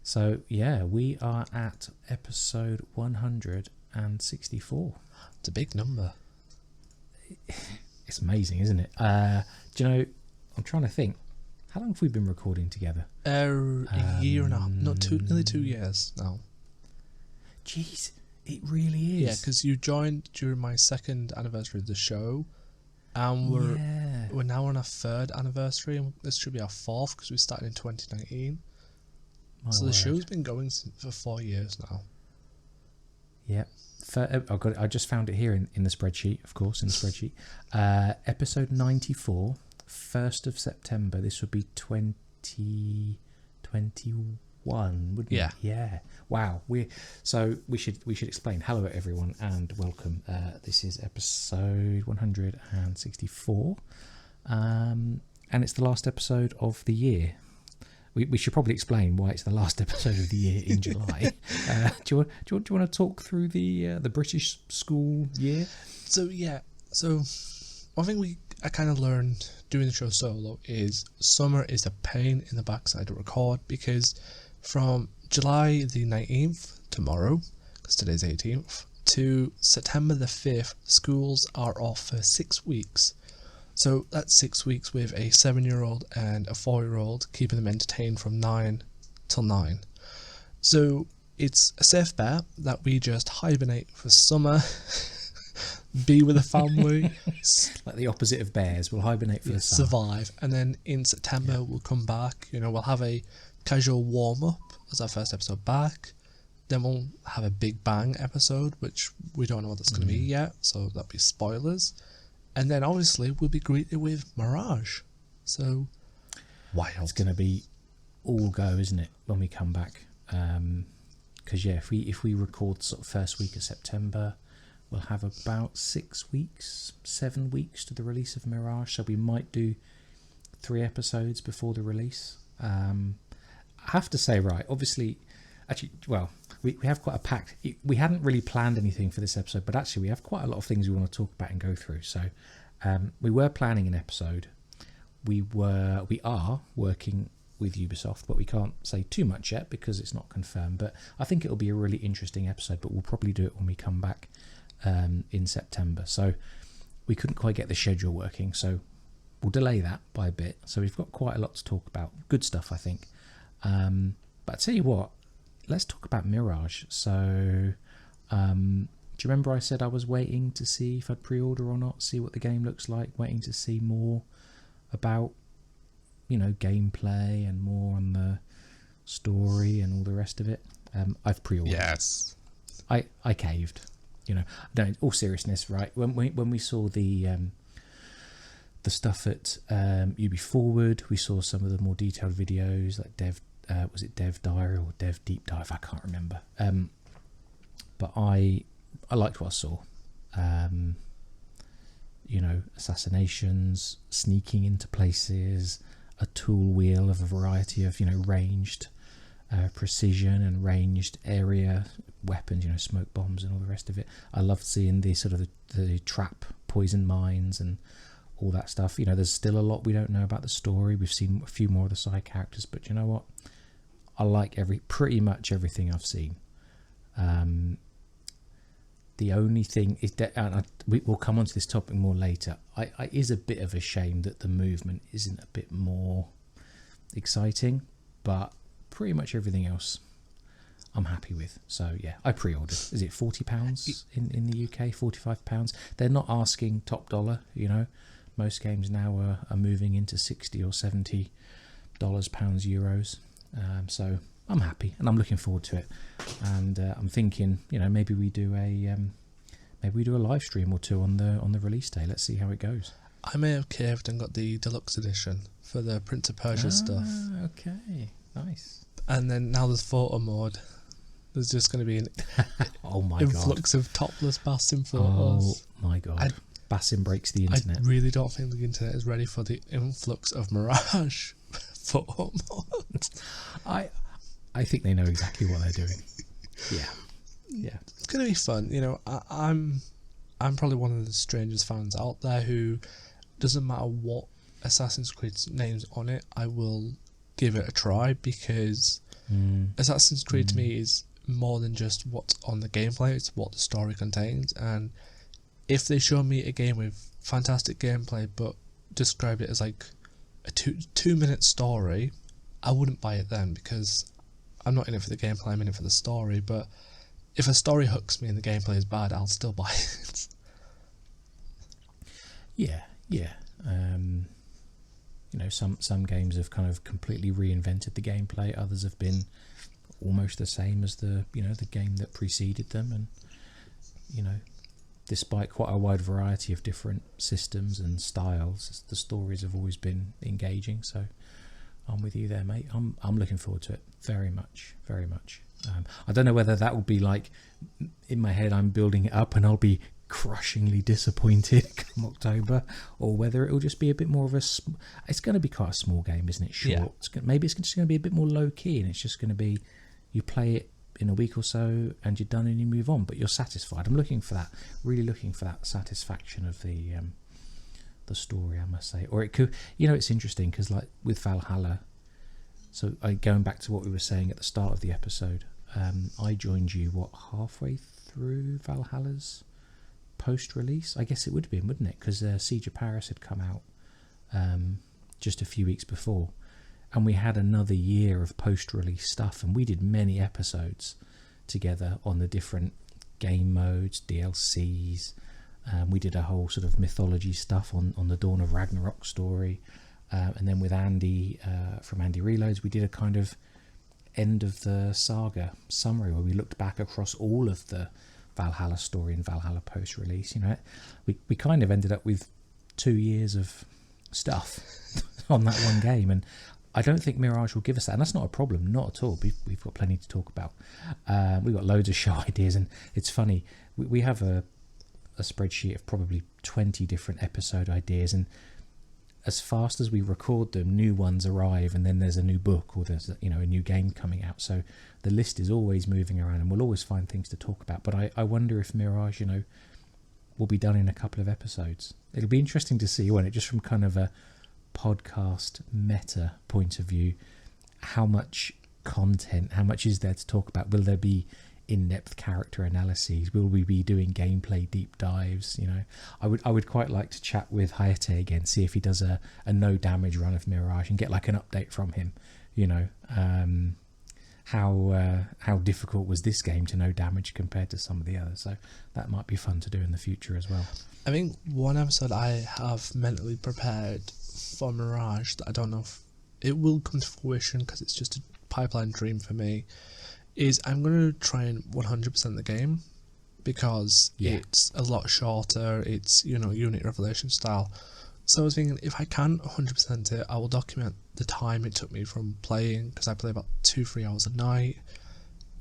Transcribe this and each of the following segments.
So, yeah, we are at episode 164. It's a big number. It's amazing, isn't it? Do you know, I'm trying to think. How long have we been recording together? A year and a half. Nearly 2 years now. Jeez, it really is. Yeah, because you joined during my second anniversary of the show. And we're now on our third anniversary, and this should be our fourth because we started in 2019. So the show's been going for 4 years now. Yeah. I just found it here in the spreadsheet, of course, in the spreadsheet. Episode 94, 1st of September. This would be 2021, wouldn't it? Yeah. Wow. We should explain. Hello, everyone, and welcome. This is episode 164, and it's the last episode of the year. We should probably explain why it's the last episode of the year in July. Do you want to talk through the British school year? So one thing I kind of learned doing the show solo is summer is a pain in the backside to record, because from July the 19th, tomorrow, because today's 18th, to September the 5th, schools are off for 6 weeks. So that's 6 weeks with a 7-year-old and a 4-year-old, keeping them entertained from 9 till 9. So it's a safe bet that we just hibernate for summer, be with the family. Like the opposite of bears, we'll hibernate for the summer. Survive. And then in September we'll come back, we'll have a casual warm-up as our first episode back. Then we'll have a big bang episode, which we don't know what that's going to be yet, so that'll be spoilers. And then obviously we'll be greeted with Mirage. So wild. It's going to be all go, isn't it, when we come back? Because if we record sort of first week of September, we'll have about 7 weeks to the release of Mirage. So we might do 3 episodes before the release. I have to say, right, obviously, we have quite a packed. We hadn't really planned anything for this episode, but actually we have quite a lot of things we want to talk about and go through. So we were planning an episode. We are working with Ubisoft, but we can't say too much yet because it's not confirmed. But I think it'll be a really interesting episode, but we'll probably do it when we come back in September. So we couldn't quite get the schedule working, so we'll delay that by a bit. So we've got quite a lot to talk about. Good stuff, I think. But I tell you what, let's talk about Mirage. So, do you remember I said I was waiting to see if I'd pre-order or not, see what the game looks like, waiting to see more about, gameplay and more on the story and all the rest of it. I've pre-ordered. Yes. I caved. No, in all seriousness, right? When we saw the stuff at Ubi Forward, we saw some of the more detailed videos, like was it Dev Diary or Dev Deep Dive? I can't remember. But I liked what I saw. Assassinations, sneaking into places, a tool wheel of a variety of ranged precision and ranged area weapons, smoke bombs and all the rest of it. I loved seeing the sort of the trap poison mines and all that stuff. There's still a lot we don't know about the story. We've seen a few more of the side characters, but you know what? I like pretty much everything I've seen. The only thing is that, and we'll come on to this topic more later, I is a bit of a shame that the movement isn't a bit more exciting, but pretty much everything else I'm happy with. So yeah, I pre-ordered. Is it £40 in the UK? £45? They're not asking top dollar. Most games now are moving into $60 or $70 pounds, euros. So I'm happy and I'm looking forward to it. And I'm thinking, maybe we do a live stream or two on the release day. Let's see how it goes. I may have caved and got the deluxe edition for the Prince of Persia stuff. Okay, nice. And then now there's photo mode. There's just going to be an influx of topless Basim photos. Oh my god. Basim breaks the internet. I really don't think the internet is ready for the influx of Mirage photo mode. I think they know exactly what they're doing. Yeah. It's going to be fun. I'm probably one of the strangest fans out there who doesn't matter what Assassin's Creed's name's on it, I will give it a try because Assassin's Creed to me is more than just what's on the gameplay, it's what the story contains. And if they show me a game with fantastic gameplay but describe it as like a 2-minute story, I wouldn't buy it then, because I'm not in it for the gameplay, I'm in it for the story. But if a story hooks me and the gameplay is bad, I'll still buy it. Yeah. Some games have kind of completely reinvented the gameplay. Others have been almost the same as the game that preceded them, and despite quite a wide variety of different systems and styles, the stories have always been engaging. So I'm with you there, mate. I'm looking forward to it very much. I don't know whether that will be like, in my head I'm building it up and I'll be crushingly disappointed come October, or whether it'll just be a bit more of it's going to be quite a small game, isn't it? Short. Yeah. Maybe it's just going to be a bit more low key, and it's just going to be, you play it in a week or so and you're done and you move on, but you're satisfied. I'm looking for that, really looking for that satisfaction of the story, I must say. Or it could, it's interesting because like with Valhalla, so going back to what we were saying at the start of the episode, I joined you halfway through Valhalla's post-release, I guess it would have been, wouldn't it? Because Siege of Paris had come out just a few weeks before, and we had another year of post-release stuff, and we did many episodes together on the different game modes, DLCs. We did a whole sort of mythology stuff on the Dawn of Ragnarok story, and then with Andy from Andy Reloads, we did a kind of end of the saga summary where we looked back across all of the Valhalla story and Valhalla post-release. We kind of ended up with 2 years of stuff on that one game, and I don't think Mirage will give us that, and that's not a problem, not at all. We've got plenty to talk about. We've got loads of show ideas, and it's funny, we have a spreadsheet of probably 20 different episode ideas, and as fast as we record them, new ones arrive, and then there's a new book, or there's a new game coming out. So the list is always moving around, and we'll always find things to talk about. But I wonder if Mirage, will be done in a couple of episodes. It'll be interesting to see, won't it, just from kind of a podcast meta point of view, how much content, how much is there to talk about? Will there be in-depth character analyses? Will we be doing gameplay deep dives? I would quite like to chat with Hayate again, see if he does a no damage run of Mirage and get like an update from him. How difficult was this game to no damage compared to some of the others? So that might be fun to do in the future as well. I think one episode I have mentally prepared for Mirage that I don't know if it will come to fruition because it's just a pipeline dream for me, is I'm going to try and 100% the game, because it's a lot shorter, it's unit revelation style. So I was thinking, if I can 100% it, I will document the time it took me from playing, because I play about 2-3 hours a night,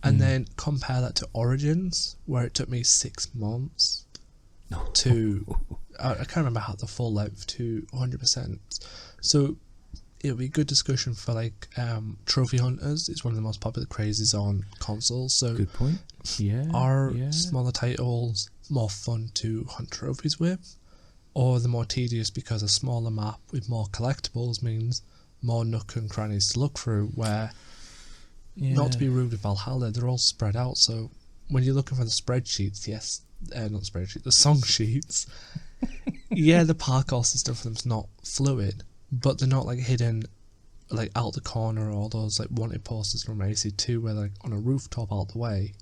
and then compare that to Origins, where it took me 6 months to I can't remember how the full length to 100%. So it'll be a good discussion for like trophy hunters. It's one of the most popular crazes on consoles. So good point. Are smaller titles more fun to hunt trophies with, or the more tedious because a smaller map with more collectibles means more nook and crannies to look through? Where, not to be rude with Valhalla, they're all spread out. So when you're looking for the spreadsheets, the song sheets. The parkour system for them's not fluid, but they're not like hidden like out the corner, or those like wanted posters from AC2 where they're like on a rooftop out the way.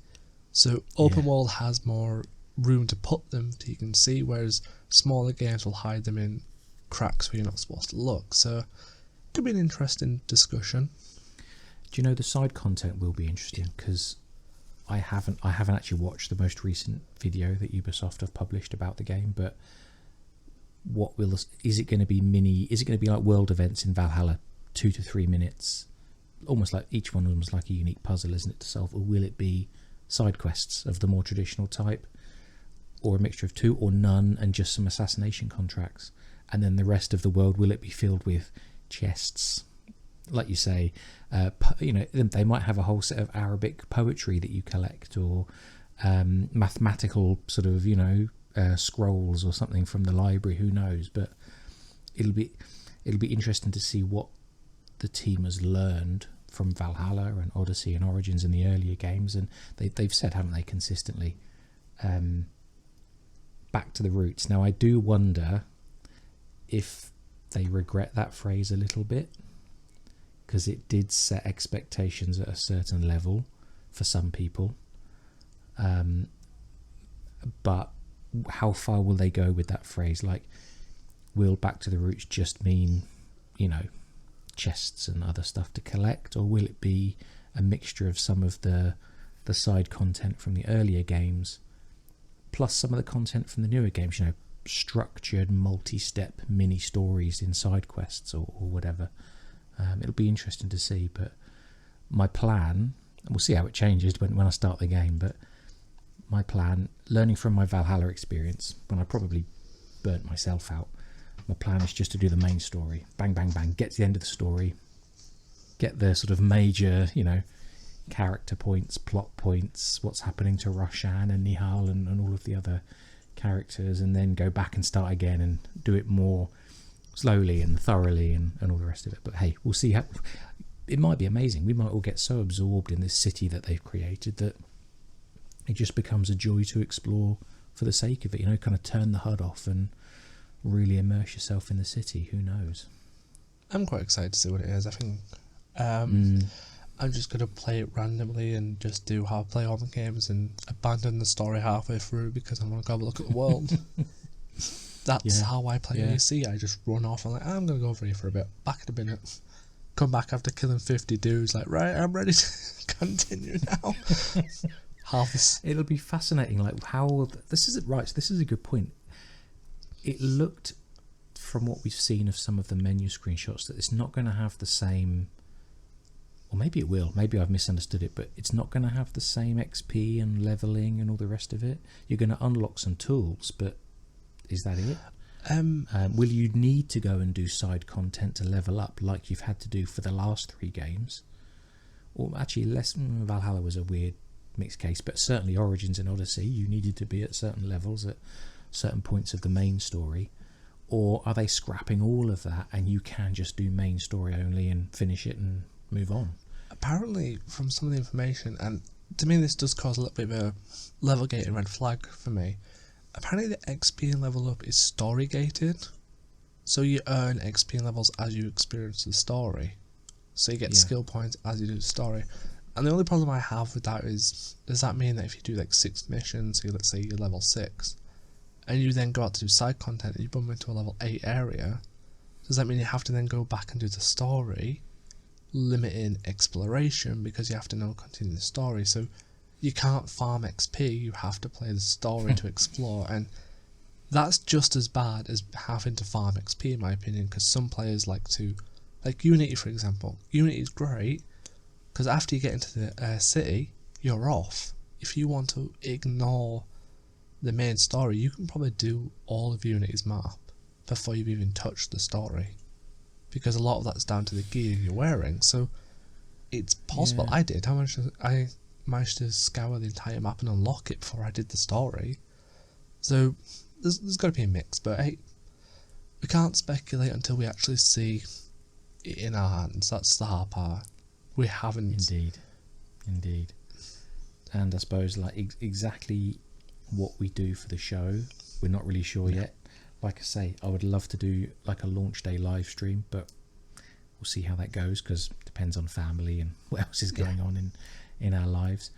So open world has more room to put them so you can see, whereas smaller games will hide them in cracks where you're not supposed to look. So it could be an interesting discussion. Do you know the side content will be interesting? Because I haven't actually watched the most recent video that Ubisoft have published about the game, but is it going to be like world events in Valhalla, 2 to 3 minutes, almost like each one of them is like a unique puzzle, isn't it, to solve? Or will it be side quests of the more traditional type, or a mixture of two, or none, and just some assassination contracts? And then the rest of the world, will it be filled with chests, like you say? They might have a whole set of Arabic poetry that you collect, or mathematical sort of scrolls or something from the library. Who knows? But it'll be interesting to see what the team has learned from Valhalla and Odyssey and Origins in the earlier games, and they've said, haven't they, consistently, back to the roots. Now I do wonder if they regret that phrase a little bit, because it did set expectations at a certain level for some people, but how far will they go with that phrase? Like, will back to the roots just mean, you know, chests and other stuff to collect, or will it be a mixture of some of the side content from the earlier games plus some of the content from the newer games, you know, structured multi-step mini stories in side quests or whatever? It'll be interesting to see, but my plan, and we'll see how it changes when I start the game, but my plan, learning from my Valhalla experience when I probably burnt myself out, my plan is just to do the main story, bang bang bang, get to the end of the story, get the sort of major, you know, character points, plot points, what's happening to Roshan and Nihal and all of the other characters, and then go back and start again and do it more slowly and thoroughly and all the rest of it. But hey, we'll see how it might be amazing. We might all get so absorbed in this city that they've created that it just becomes a joy to explore for the sake of it, you know, kind of turn the HUD off and really immerse yourself in the city. Who knows? I'm quite excited to see what it is. I think I'm just going to play it randomly and just do how I play all the games and abandon the story halfway through because I want to go have a look at the world. That's how I play AC. I just run off and I'm going to go over here for a bit, back in a minute, come back after killing 50 dudes, like, right, I'm ready to continue now. It'll be fascinating, like how this is a good point. It looked, from what we've seen of some of the menu screenshots, that it's not going to have the same, or maybe it will, maybe I've misunderstood it, but it's not going to have the same XP and leveling and all the rest of it. You're going to unlock some tools, but is that it? Will you need to go and do side content to level up like you've had to do for the last 3 games? Or actually, Valhalla was a weird mixed case, but certainly Origins and Odyssey, you needed to be at certain levels at certain points of the main story. Or are they scrapping all of that and you can just do main story only and finish it and move on? Apparently, from some of the information, and to me this does cause a little bit of a level gating red flag for me, apparently the XP and level up is story gated, so you earn XP and levels as you experience the story, so you get skill points as you do the story. And the only problem I have with that is, does that mean that if you do like 6 missions, so let's say you're level 6, and you then go out to do side content and you bump into a level 8 area, does that mean you have to then go back and do the story, limiting exploration because you have to now continue the story? So you can't farm XP, you have to play the story to explore, and that's just as bad as having to farm XP in my opinion, because some players like to, like Unity for example. Unity is great because after you get into the city, you're off. If you want to ignore the main story, you can probably do all of Unity's map before you've even touched the story, because a lot of that's down to the gear you're wearing. So it's possible. I managed to scour the entire map and unlock it before I did the story. So there's got to be a mix, but hey, we can't speculate until we actually see it in our hands. That's the hard part. We haven't. Indeed. And I suppose like exactly what we do for the show, we're not really sure yet. Like I say, I would love to do like a launch day live stream, but we'll see how that goes because it depends on family and what else is going on in our lives.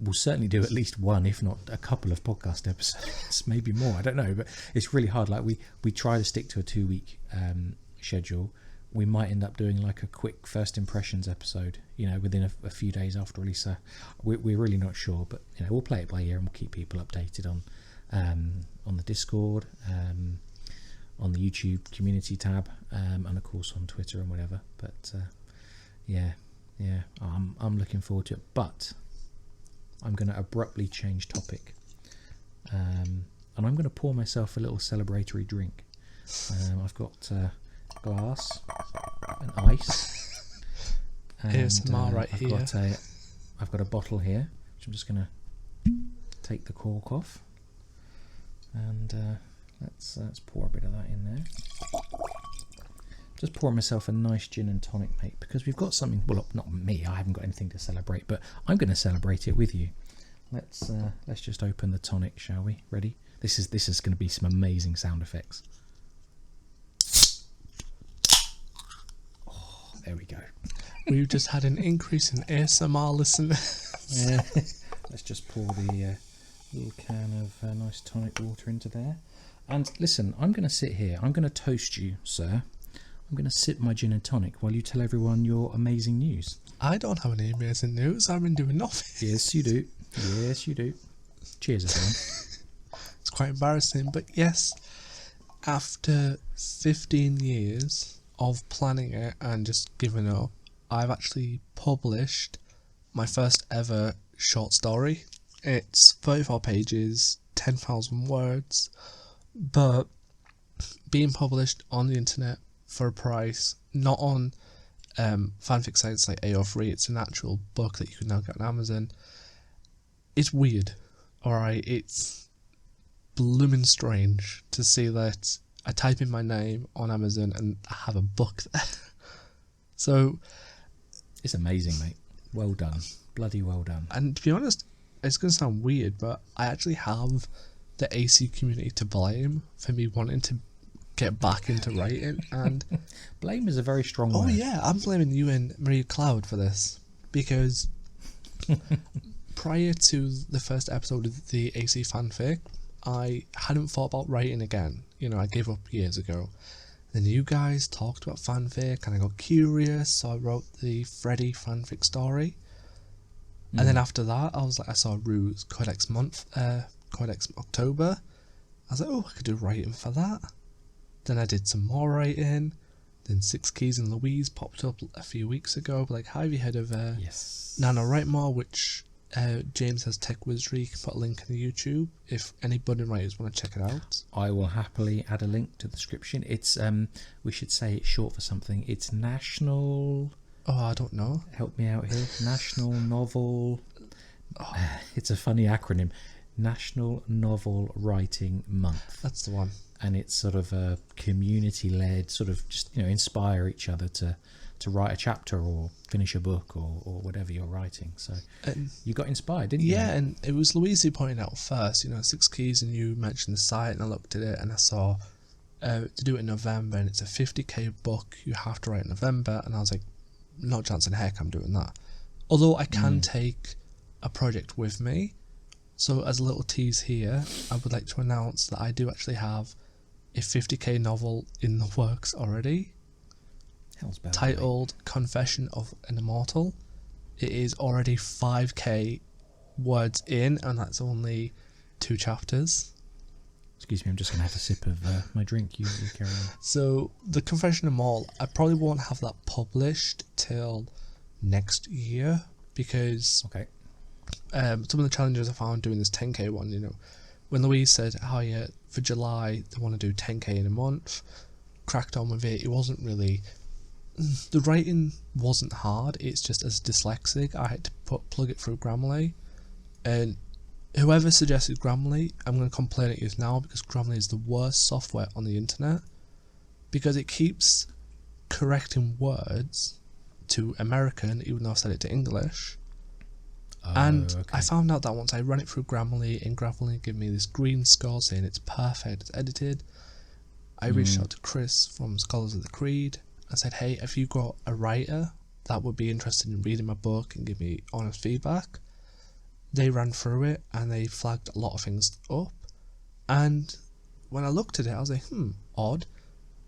We'll certainly do at least one, if not a couple of podcast episodes, maybe more, I don't know, but it's really hard. Like we try to stick to a 2-week schedule. We might end up doing like a quick first impressions episode, you know, within a few days after release. So we're really not sure, but you know, we'll play it by ear and we'll keep people updated on the Discord, on the YouTube community tab, and of course on Twitter and whatever. But I'm looking forward to it. But I'm going to abruptly change topic, and I'm going to pour myself a little celebratory drink. I've got glass and ice. And, ASMR right here. I've got a bottle here, which I'm just going to take the cork off, and let's pour a bit of that in there. Just pouring myself a nice gin and tonic, mate, because we've got something. Well, not me. I haven't got anything to celebrate, but I'm going to celebrate it with you. Let's just open the tonic, shall we? Ready? This is going to be some amazing sound effects. Oh, there we go. We've just had an increase in ASMR listeners. Yeah. Let's just pour the little can of nice tonic water into there. And listen, I'm going to sit here. I'm going to toast you, sir. I'm going to sip my gin and tonic while you tell everyone your amazing news. I don't have any amazing news. I've been doing nothing. Yes, you do. Yes, you do. Cheers, everyone. It's quite embarrassing, but yes, after 15 years of planning it and just giving up, I've actually published my first ever short story. It's 34 pages, 10,000 words, but being published on the internet for a price, not on fanfic sites like AO3, it's an actual book that you can now get on Amazon. It's weird, alright? It's blooming strange to see that I type in my name on Amazon and I have a book there. So it's amazing, mate. Well done. Bloody well done. And to be honest, it's going to sound weird, but I actually have the AC community to blame for me wanting to get back into writing. And blame is a very strong word. Oh yeah, I'm blaming you and Maria Cloud for this, because prior to the first episode of the AC fanfic, I hadn't thought about writing again. You know, I gave up years ago. Then you guys talked about fanfic and I got curious, so I wrote the Freddy fanfic story. And then after that, I was like, I saw Rue's Codex October. I was like, oh, I could do writing for that. Then I did some more writing. Then Six Keys and Louise popped up a few weeks ago. Like, have you heard of yes. Nano Write More, which James has Tech Wizardry. You can put a link in the YouTube if any budding writers want to check it out. I will happily add a link to the description. It's we should say it's short for something. It's National. Oh, I don't know. Help me out here. National Novel. Oh. It's a funny acronym. National Novel Writing Month. That's the one. And it's sort of a community-led, sort of just, you know, inspire each other to write a chapter or finish a book or whatever you're writing. So you got inspired, didn't you? Yeah, and it was Louise who pointed out first, you know, Six Keys, and you mentioned the site, and I looked at it and I saw to do it in November, and it's a 50k book you have to write in November, and I was like, no chance in heck I'm doing that. Although I can take a project with me. So as a little tease here, I would like to announce that I do actually have a 50k novel in the works already, titled Confession of an Immortal. It is already 5k words in, and that's only 2 chapters. Excuse me, I'm just going to have a sip of my drink. You carry on. So the Confession of Immortal, I probably won't have that published till next year, because some of the challenges I found doing this 10k one, you know, when Louise said, oh yeah, for July they want to do 10k in a month, cracked on with it. It wasn't really, the writing wasn't hard, it's just as dyslexic, I had to plug it through Grammarly, and whoever suggested Grammarly, I'm going to complain at you now, because Grammarly is the worst software on the internet, because it keeps correcting words to American even though I've said it to English. And I found out that once I ran it through Grammarly, and Grammarly gave me this green score saying it's perfect, it's edited. I reached out to Chris from Scholars of the Creed. I said, hey, if you got a writer that would be interested in reading my book and give me honest feedback, they ran through it and they flagged a lot of things up. And when I looked at it, I was like, odd.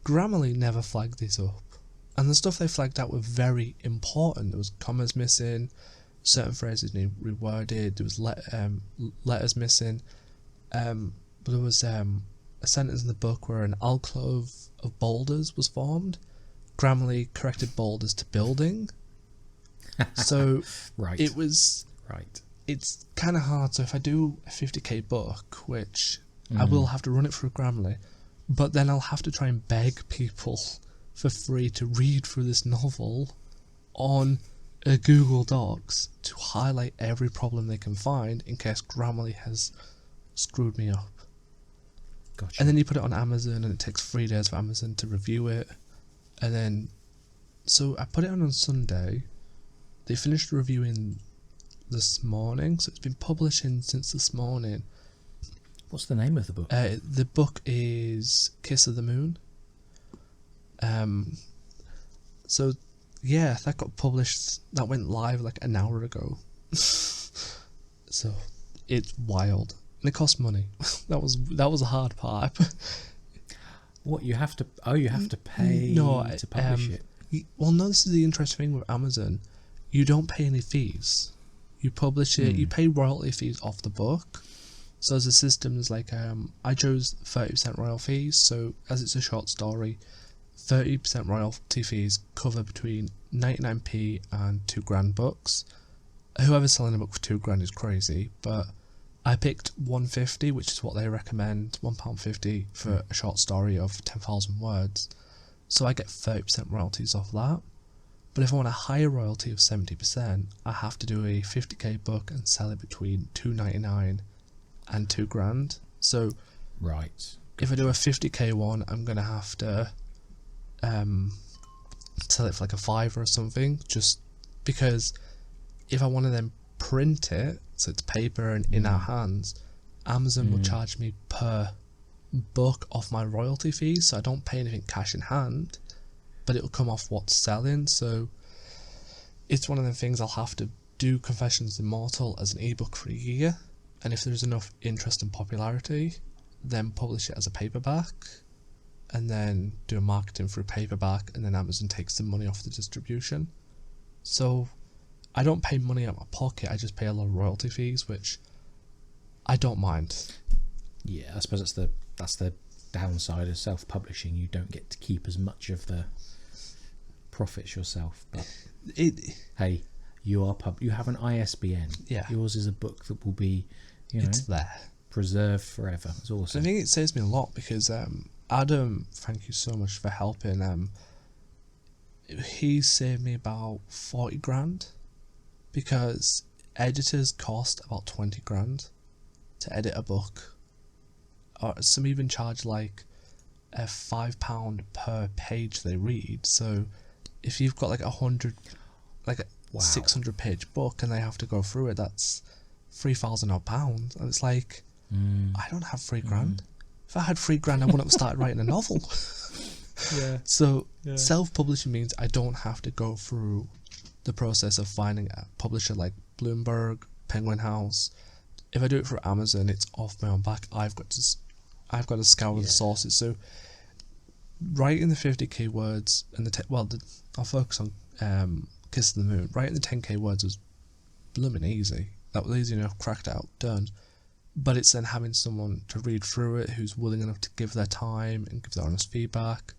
Grammarly never flagged this up. And the stuff they flagged out were very important. There was commas missing, certain phrases need reworded, there was letters missing, but there was a sentence in the book where an alcove of boulders was formed. Grammarly corrected boulders to building. So it was it's kind of hard. So if I do a 50k book, which I will have to run it through Grammarly, but then I'll have to try and beg people for free to read through this novel on a Google Docs to highlight every problem they can find in case Grammarly has screwed me up. Gotcha. And then you put it on Amazon and it takes 3 days for Amazon to review it. And then, so I put it on Sunday. They finished reviewing this morning, so it's been publishing since this morning. What's the name of the book? The book is Kiss of the Moon. So yeah, that got published. That went live like an hour ago. So it's wild, and it costs money. that was the hard part. What you have to? Oh, you have to pay to publish it. Well, no, this is the interesting thing with Amazon. You don't pay any fees. You publish it. You pay royalty fees off the book. So as a system, there's like I chose 30% royalty fees. So as it's a short story, 30% royalty fees cover between 99p and £2,000 books. Whoever's selling a book for £2,000 is crazy, but I picked 150, which is what they recommend, £1.50 for a short story of 10,000 words. So I get 30% royalties off that. But if I want a higher royalty of 70%, I have to do a 50k book and sell it between £2.99 and £2,000. So right, if I do a 50k one, I'm gonna have to sell it for like a £5 or something, just because if I want to then print it, so it's paper and in our hands, Amazon will charge me per book off my royalty fees, so I don't pay anything cash in hand, but it'll come off what's selling. So it's one of the things I'll have to do Confessions of Immortal as an ebook for a year, and if there's enough interest and popularity, then publish it as a paperback, and then do a marketing through paperback, and then Amazon takes the money off the distribution. So I don't pay money out of my pocket, I just pay a lot of royalty fees, which I don't mind. Yeah, I suppose that's the downside of self-publishing. You don't get to keep as much of the profits yourself. But hey, you have an ISBN. Yeah, yours is a book that will be, it's there, preserved forever. It's awesome. I think it saves me a lot because Adam, thank you so much for helping. He saved me about 40 grand because editors cost about 20 grand to edit a book, or some even charge like a £5 per page they read. So if you've got like 600 page book and they have to go through it, that's £3,000 odd, and it's like I don't have £3,000. If I had £3,000, I wouldn't have started writing a novel. Yeah. So self-publishing means I don't have to go through the process of finding a publisher like Bloomberg, Penguin House. If I do it through Amazon, it's off my own back. I've got to scour the sources. So writing the 50k words and I'll focus on Kiss of the Moon. Writing the 10k words was blooming easy. That was easy enough, cracked out, done. But it's then having someone to read through it who's willing enough to give their time and give their honest feedback,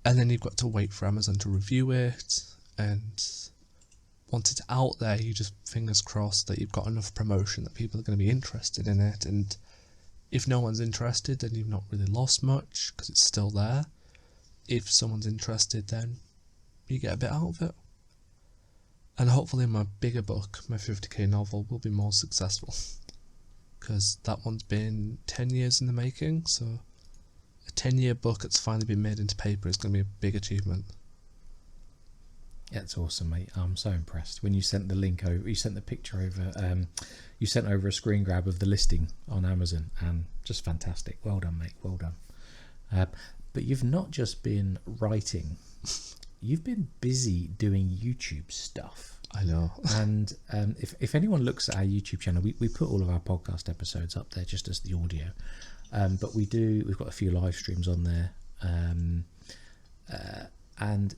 and then you've got to wait for Amazon to review it, and once it's out there, you just fingers crossed that you've got enough promotion that people are going to be interested in it. And if no one's interested, then you've not really lost much because it's still there. If someone's interested, then you get a bit out of it. And hopefully my bigger book, my 50k novel, will be more successful, because that one's been 10 years in the making. So a 10-year book that's finally been made into paper is going to be a big achievement. Yeah, it's awesome, mate. I'm so impressed. When you sent the link over, you sent the picture over, you sent over a screen grab of the listing on Amazon, and just fantastic. Well done, mate. Well done. But you've not just been writing, you've been busy doing YouTube stuff. I know. And if anyone looks at our YouTube channel, we put all of our podcast episodes up there just as the audio. But we've got a few live streams on there. And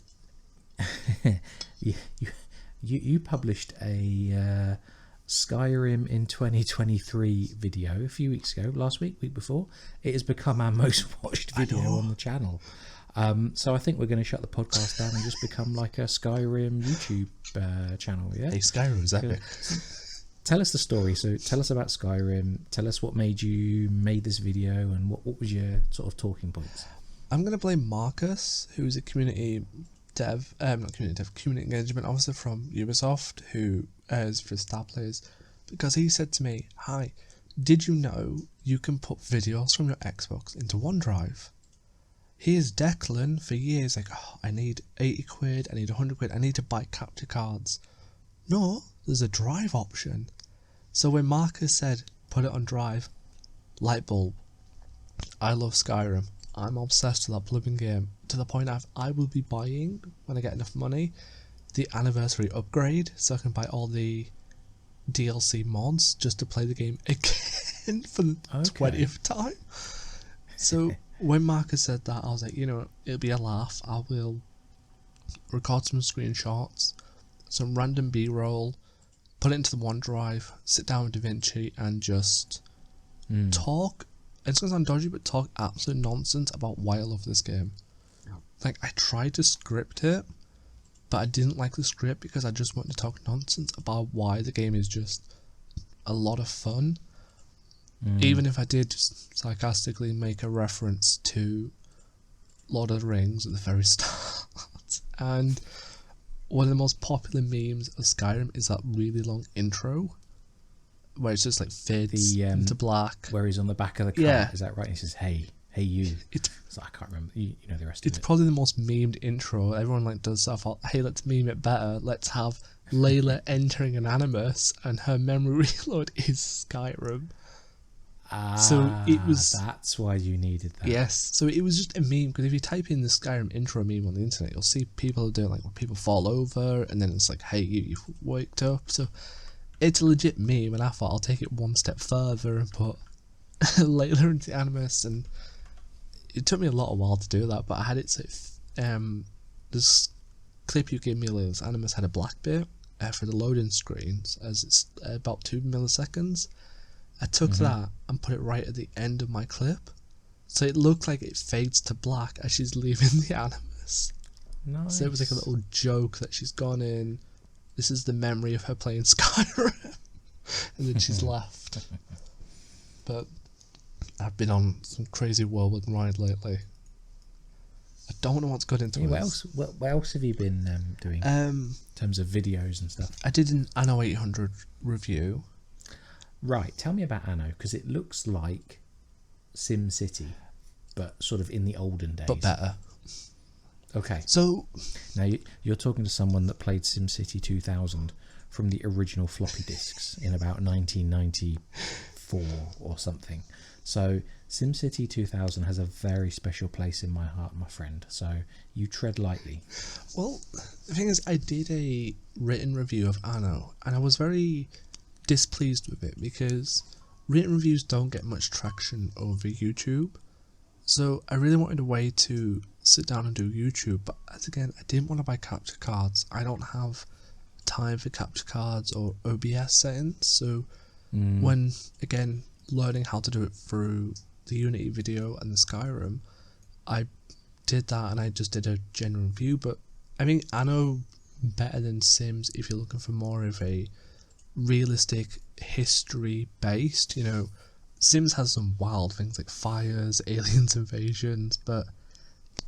you published a Skyrim in 2023 video a few weeks ago, last week before. It has become our most watched video on the channel. So I think we're going to shut the podcast down and just become like a Skyrim YouTube channel. Yeah. Hey, Skyrim is epic. Tell us the story. So tell us about Skyrim. Tell us what made you made this video, and what was your sort of talking points. I'm going to blame Marcus, who's a community engagement officer from Ubisoft, who is for Star Players, because he said to me, "Hi, did you know you can put videos from your Xbox into OneDrive?" here's Declan for years, like, oh, I need 80 quid, I need 100 quid, I need to buy capture cards. No, there's a drive option. So when Marcus said, put it on drive, light bulb. I love Skyrim. I'm obsessed with that blooming game, to the point I will be buying, when I get enough money, the anniversary upgrade, so I can buy all the DLC mods just to play the game again for the 20th time. So when Marcus said that, I was like, you know, it'll be a laugh. I will record some screenshots, some random B-roll, put it into the OneDrive, sit down with DaVinci and just talk. It's going to sound dodgy, but talk absolute nonsense about why I love this game. Like, I tried to script it, but I didn't like the script because I just wanted to talk nonsense about why the game is just a lot of fun. Even if I did just sarcastically make a reference to Lord of the Rings at the very start. And one of the most popular memes of Skyrim is that really long intro, where it's just like fades into black. Where he's on the back of the car, Yeah. is that right? He says, hey you. So I can't remember, you know the rest of it. It's probably the most memed intro. Everyone like does stuff like, hey, let's meme it better. Let's have Layla entering an Animus and her memory reload is Skyrim. So it was. That's why you needed that. Yes, so it was just a meme, because if you type in the Skyrim intro meme on the internet, you'll see people doing like when people fall over, and then it's like, hey, you've waked up. So it's a legit meme, and I thought I'll take it one step further and put Layla into the Animus, and it took me a while to do that, but I had it so this clip you gave me, Layla's Animus, had a black bit for the loading screens, as it's about 2 milliseconds. I took that and put it right at the end of my clip, so it looked like it fades to black as she's leaving the Animus. Nice. So it was like a little joke that she's gone in. This is the memory of her playing Skyrim, and then she's left. But I've been on some crazy whirlwind ride lately. I don't know what's got into it. What else have you been doing in terms of videos and stuff? I did an Anno 800 review. Right, tell me about Anno, because it looks like SimCity, but sort of in the olden days. But better. Okay. So now you're talking to someone that played SimCity 2000 from the original floppy disks in about 1994 or something. So SimCity 2000 has a very special place in my heart, my friend. So you tread lightly. Well, the thing is, I did a written review of Anno, and I was very displeased with it because written reviews don't get much traction over YouTube. So I really wanted a way to sit down and do YouTube, but as again, I didn't want to buy capture cards. I don't have time for capture cards or OBS settings. So when, again, learning how to do it through the Unity video and the Skyrim, I did that, and I just did a general review. But I think Anno better than Sims if you're looking for more of a realistic history based, you know. Sims has some wild things like fires, aliens, invasions, but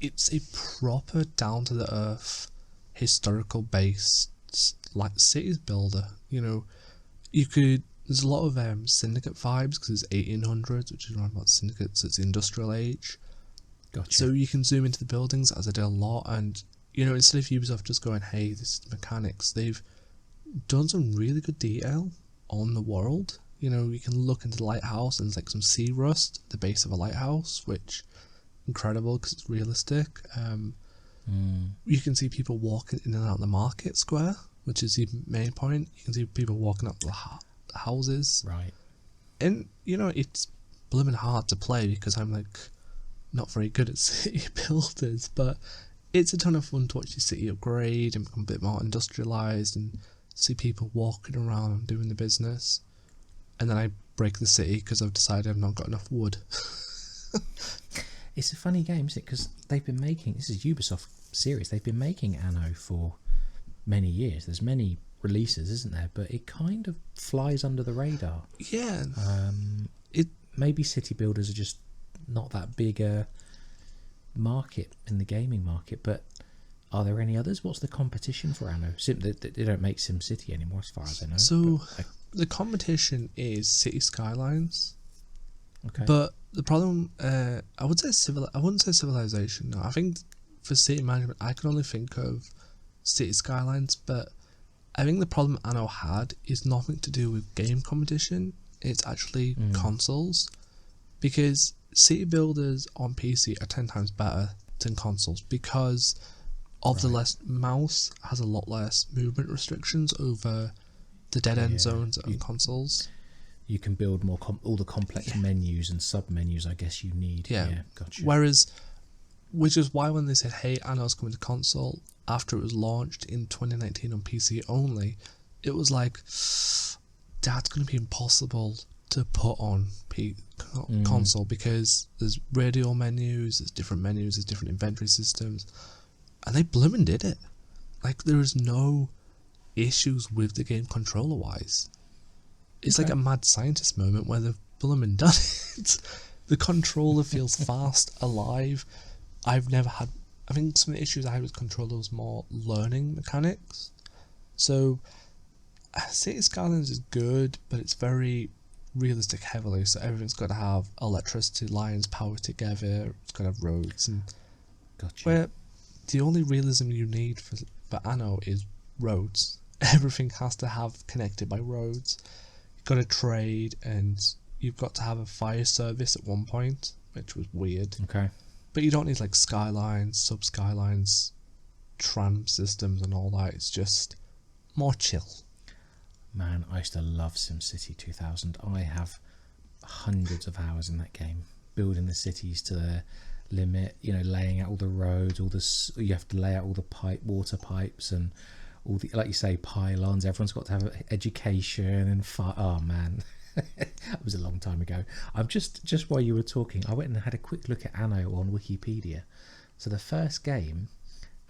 it's a proper down to the earth historical based like cities builder. You know, there's a lot of Syndicate vibes because it's 1800s, which is around about Syndicate, so it's the industrial age. Gotcha. So you can zoom into the buildings, as I did a lot, and you know, instead of Ubisoft just going, hey, this is the mechanics, they've done some really good detail on the world. You know, you can look into the lighthouse and there's like some sea rust at the base of a lighthouse, which incredible because it's realistic. You can see people walking in and out of the market square, which is the main point. You can see people walking up the houses. Right. And, you know, it's blooming hard to play because I'm like not very good at city builders, but it's a ton of fun to watch the city upgrade and become a bit more industrialised and see people walking around and doing the business. And then I break the city because I've decided I've not got enough wood. It's a funny game, isn't it? Because they've been making, this is Ubisoft series, they've been making Anno for many years. There's many releases, isn't there? But it kind of flies under the radar. Yeah. Maybe city builders are just not that big a market in the gaming market, but are there any others? What's the competition for Anno? They don't make SimCity anymore, as far as I know. So the competition is City Skylines. Okay. But the problem, I wouldn't say civilization. No, I think for city management, I can only think of city skylines. But I think the problem Anno had is nothing to do with game competition. It's actually consoles, because city builders on PC are 10 times better than consoles because of the less mouse has a lot less movement restrictions over the dead end zones on consoles. You can build more all the complex menus and sub menus I guess you need. Yeah, gotcha. Whereas, which is why when they said, hey, Anno's coming to console, after it was launched in 2019 on PC only, it was like, that's going to be impossible to put on console, because there's radial menus, there's different inventory systems, and they blooming did it. Like, there is no issues with the game controller wise. It's like a mad scientist moment where they've blooming done it. The controller feels fast, alive. I think some of the issues I had with controller was more learning mechanics. So City Skylines is good, but it's very realistic heavily, so everything's got to have electricity lines power together, it's got to have roads, and where the only realism you need for Anno is roads. Everything has to have connected by roads. You've got to trade, and you've got to have a fire service at one point, which was weird. Okay. But you don't need like skylines, sub-skylines, tram systems and all that. It's just more chill. Man, I used to love SimCity 2000. I have hundreds of hours in that game, building the cities to their limit, laying out all the roads, you have to lay out all the water pipes and all the, like you say, pylons. Everyone's got to have education and oh man. That was a long time ago. I'm just while you were talking, I went and had a quick look at Anno on Wikipedia. So the first game,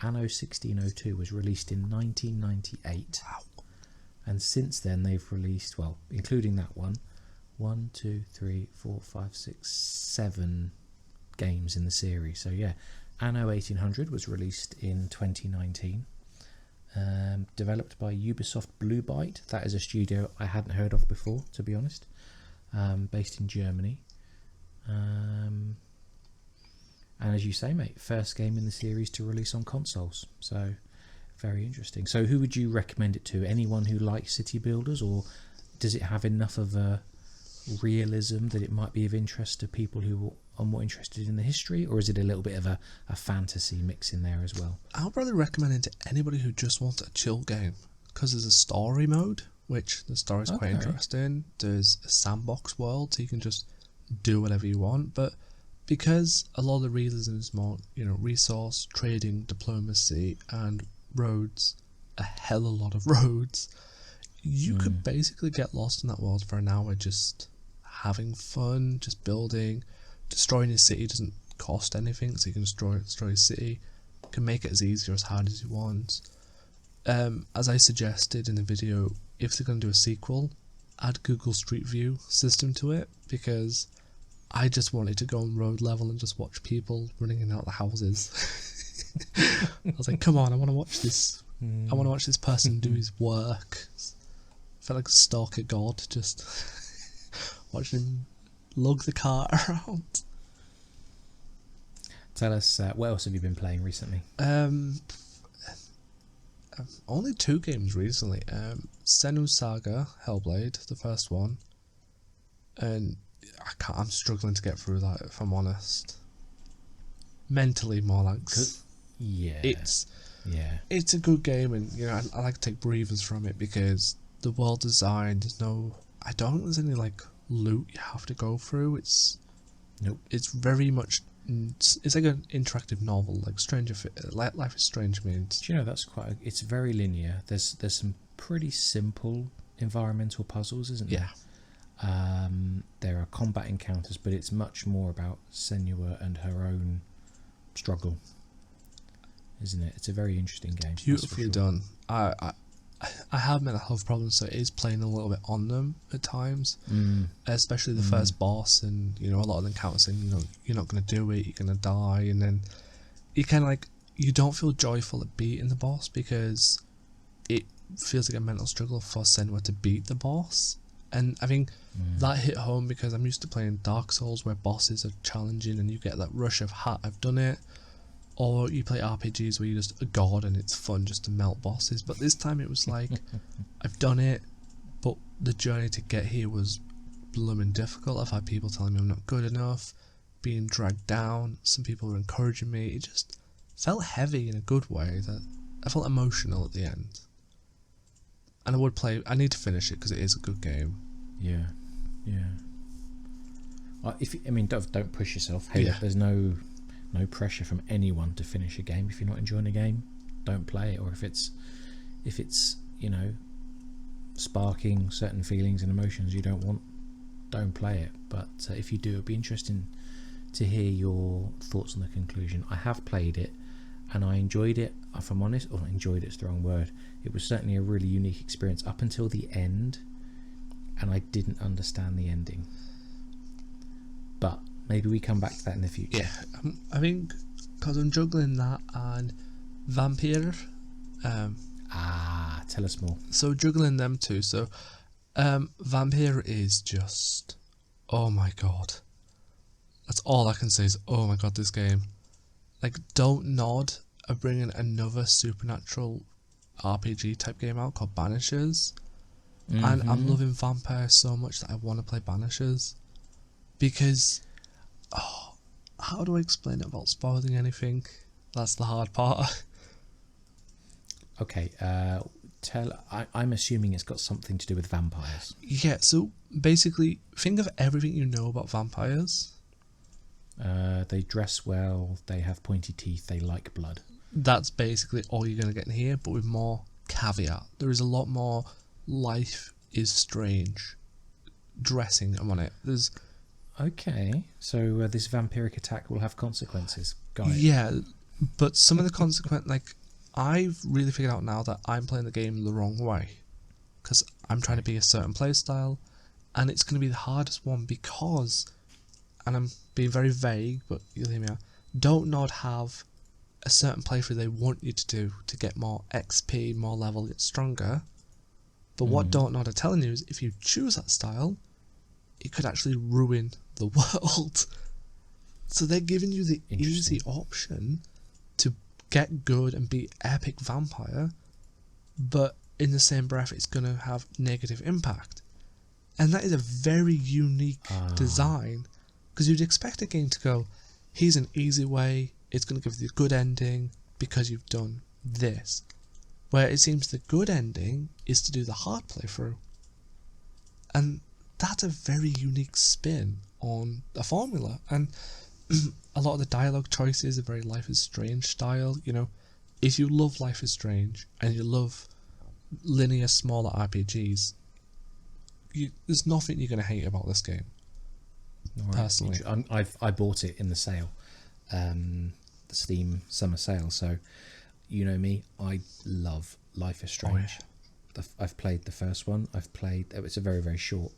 Anno 1602, was released in 1998. Wow. And since then they've released, well, including that one, 1, 2, 3, 4, 5, 6, 7 games in the series. So yeah, Anno 1800 was released in 2019. Developed by Ubisoft Blue Byte. That is a studio I hadn't heard of before, to be honest. Based in Germany. And as you say, mate, first game in the series to release on consoles. So very interesting. So who would you recommend it to? Anyone who likes city builders, or does it have enough of a realism that it might be of interest to people who are more interested in the history, or is it a little bit of a fantasy mix in there as well? I'll probably recommend it to anybody who just wants a chill game, because there's a story mode, which the story's quite interesting. There's a sandbox world, so you can just do whatever you want, but because a lot of the realism is more, resource, trading, diplomacy, and roads, a hell of a lot of roads, you could basically get lost in that world for an hour just having fun, just building. Destroying your city doesn't cost anything, so you can destroy your city. You can make it as easy or as hard as you want. As I suggested in the video, if they're going to do a sequel, add Google Street View system to it, because I just wanted to go on road level and just watch people running in and out of the houses. I was like, come on, I want to watch this. I want to watch this person do his work. I felt like a stalker god, just watching him lug the car around. Tell us, what else have you been playing recently? Only 2 games recently. Senua Saga Hellblade, the first one, and I'm struggling to get through that, if I'm honest. Mentally, more like. It's a good game, and I like to take breathers from it because the world design. I don't think there's any like loot you have to go through. It's very much. It's like an interactive novel, like Life is Strange means. Do you know that's it's very linear. There's some pretty simple environmental puzzles, isn't there? Yeah. There are combat encounters, but it's much more about Senua and her own struggle, isn't it? It's a very interesting game. Beautifully done. I have mental health problems, so it is playing a little bit on them at times, especially the first boss, and a lot of the encounters saying you're not going to do it, you're going to die, and then you kind of like, you don't feel joyful at beating the boss because it feels like a mental struggle for Senua to beat the boss, And I think that hit home because I'm used to playing Dark Souls where bosses are challenging and you get that rush of I've done it. Or you play RPGs where you're just a god and it's fun just to melt bosses. But this time it was like, I've done it, but the journey to get here was blooming difficult. I've had people telling me I'm not good enough, being dragged down. Some people were encouraging me. It just felt heavy in a good way. That I felt emotional at the end. And I need to finish it because it is a good game. Yeah. Don't push yourself. Hey, look, there's no pressure from anyone to finish a game. If you're not enjoying a game, don't play it. Or if it's sparking certain feelings and emotions you don't want, don't play it. But if you do, it'd be interesting to hear your thoughts on the conclusion. I have played it and I enjoyed it, if I'm honest. Or enjoyed it's the wrong word. It was certainly a really unique experience up until the end, and I didn't understand the ending. But maybe we come back to that in the future. Yeah, I think because I'm juggling that and Vampire. Tell us more. So juggling them two. So Vampire is just, oh my god. That's all I can say is, oh my god, this game. Like, Don't Nod are bringing another supernatural RPG type game out called Banishers. And I'm loving Vampire so much that I want to play Banishers. Because, how do I explain it without spoiling anything? That's the hard part. Okay, I'm assuming it's got something to do with vampires. Yeah, so basically, think of everything you know about vampires. They dress well, they have pointy teeth, they like blood. That's basically all you're going to get in here, but with more caveat. There is a lot more life is strange dressing on it. There's... Okay, so this vampiric attack will have consequences. Got it. Yeah, but some of the consequences, like, I've really figured out now that I'm playing the game the wrong way. Because I'm trying to be a certain play style, and it's going to be the hardest one because, and I'm being very vague, but you'll hear me out, Don't Nod have a certain playthrough they want you to do to get more XP, more level, get stronger. But what Don't Nod are telling you is if you choose that style, it could actually ruin the world. So they're giving you the easy option to get good and be epic vampire, but in the same breath it's going to have negative impact. And that is a very unique design, because you'd expect a game to go, here's an easy way, it's going to give you a good ending because you've done this. Where it seems the good ending is to do the hard playthrough. And that's a very unique spin on a formula. And a lot of the dialogue choices are very Life is Strange style. You know, if you love Life is Strange and you love linear smaller RPGs, there's nothing you're going to hate about this game. Right. Personally, I bought it in the sale, the Steam summer sale. So, you know me, I love Life is Strange. Oh, yeah. I've played the first one. It's a very, very short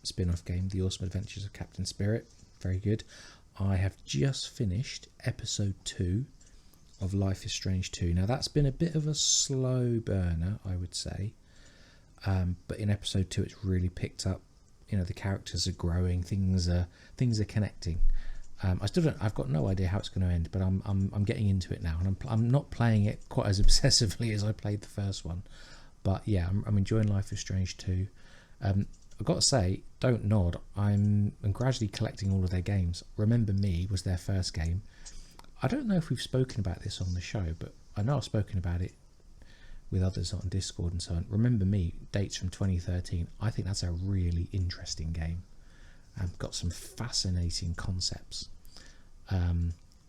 spin-off game, The Awesome Adventures of Captain Spirit. Very good. I have just finished episode 2 of Life is Strange 2. Now that's been a bit of a slow burner, I would say, but in episode 2 it's really picked up. You know, the characters are growing, things are connecting. I've got no idea how it's going to end, but I'm getting into it now, and I'm not playing it quite as obsessively as I played the first one. But yeah, I'm enjoying Life is Strange 2. I've got to say, Don't Nod, I'm gradually collecting all of their games. Remember Me was their first game. I don't know if we've spoken about this on the show, but I know I've spoken about it with others on Discord and so on. Remember Me dates from 2013. I think that's a really interesting game. Got some fascinating concepts.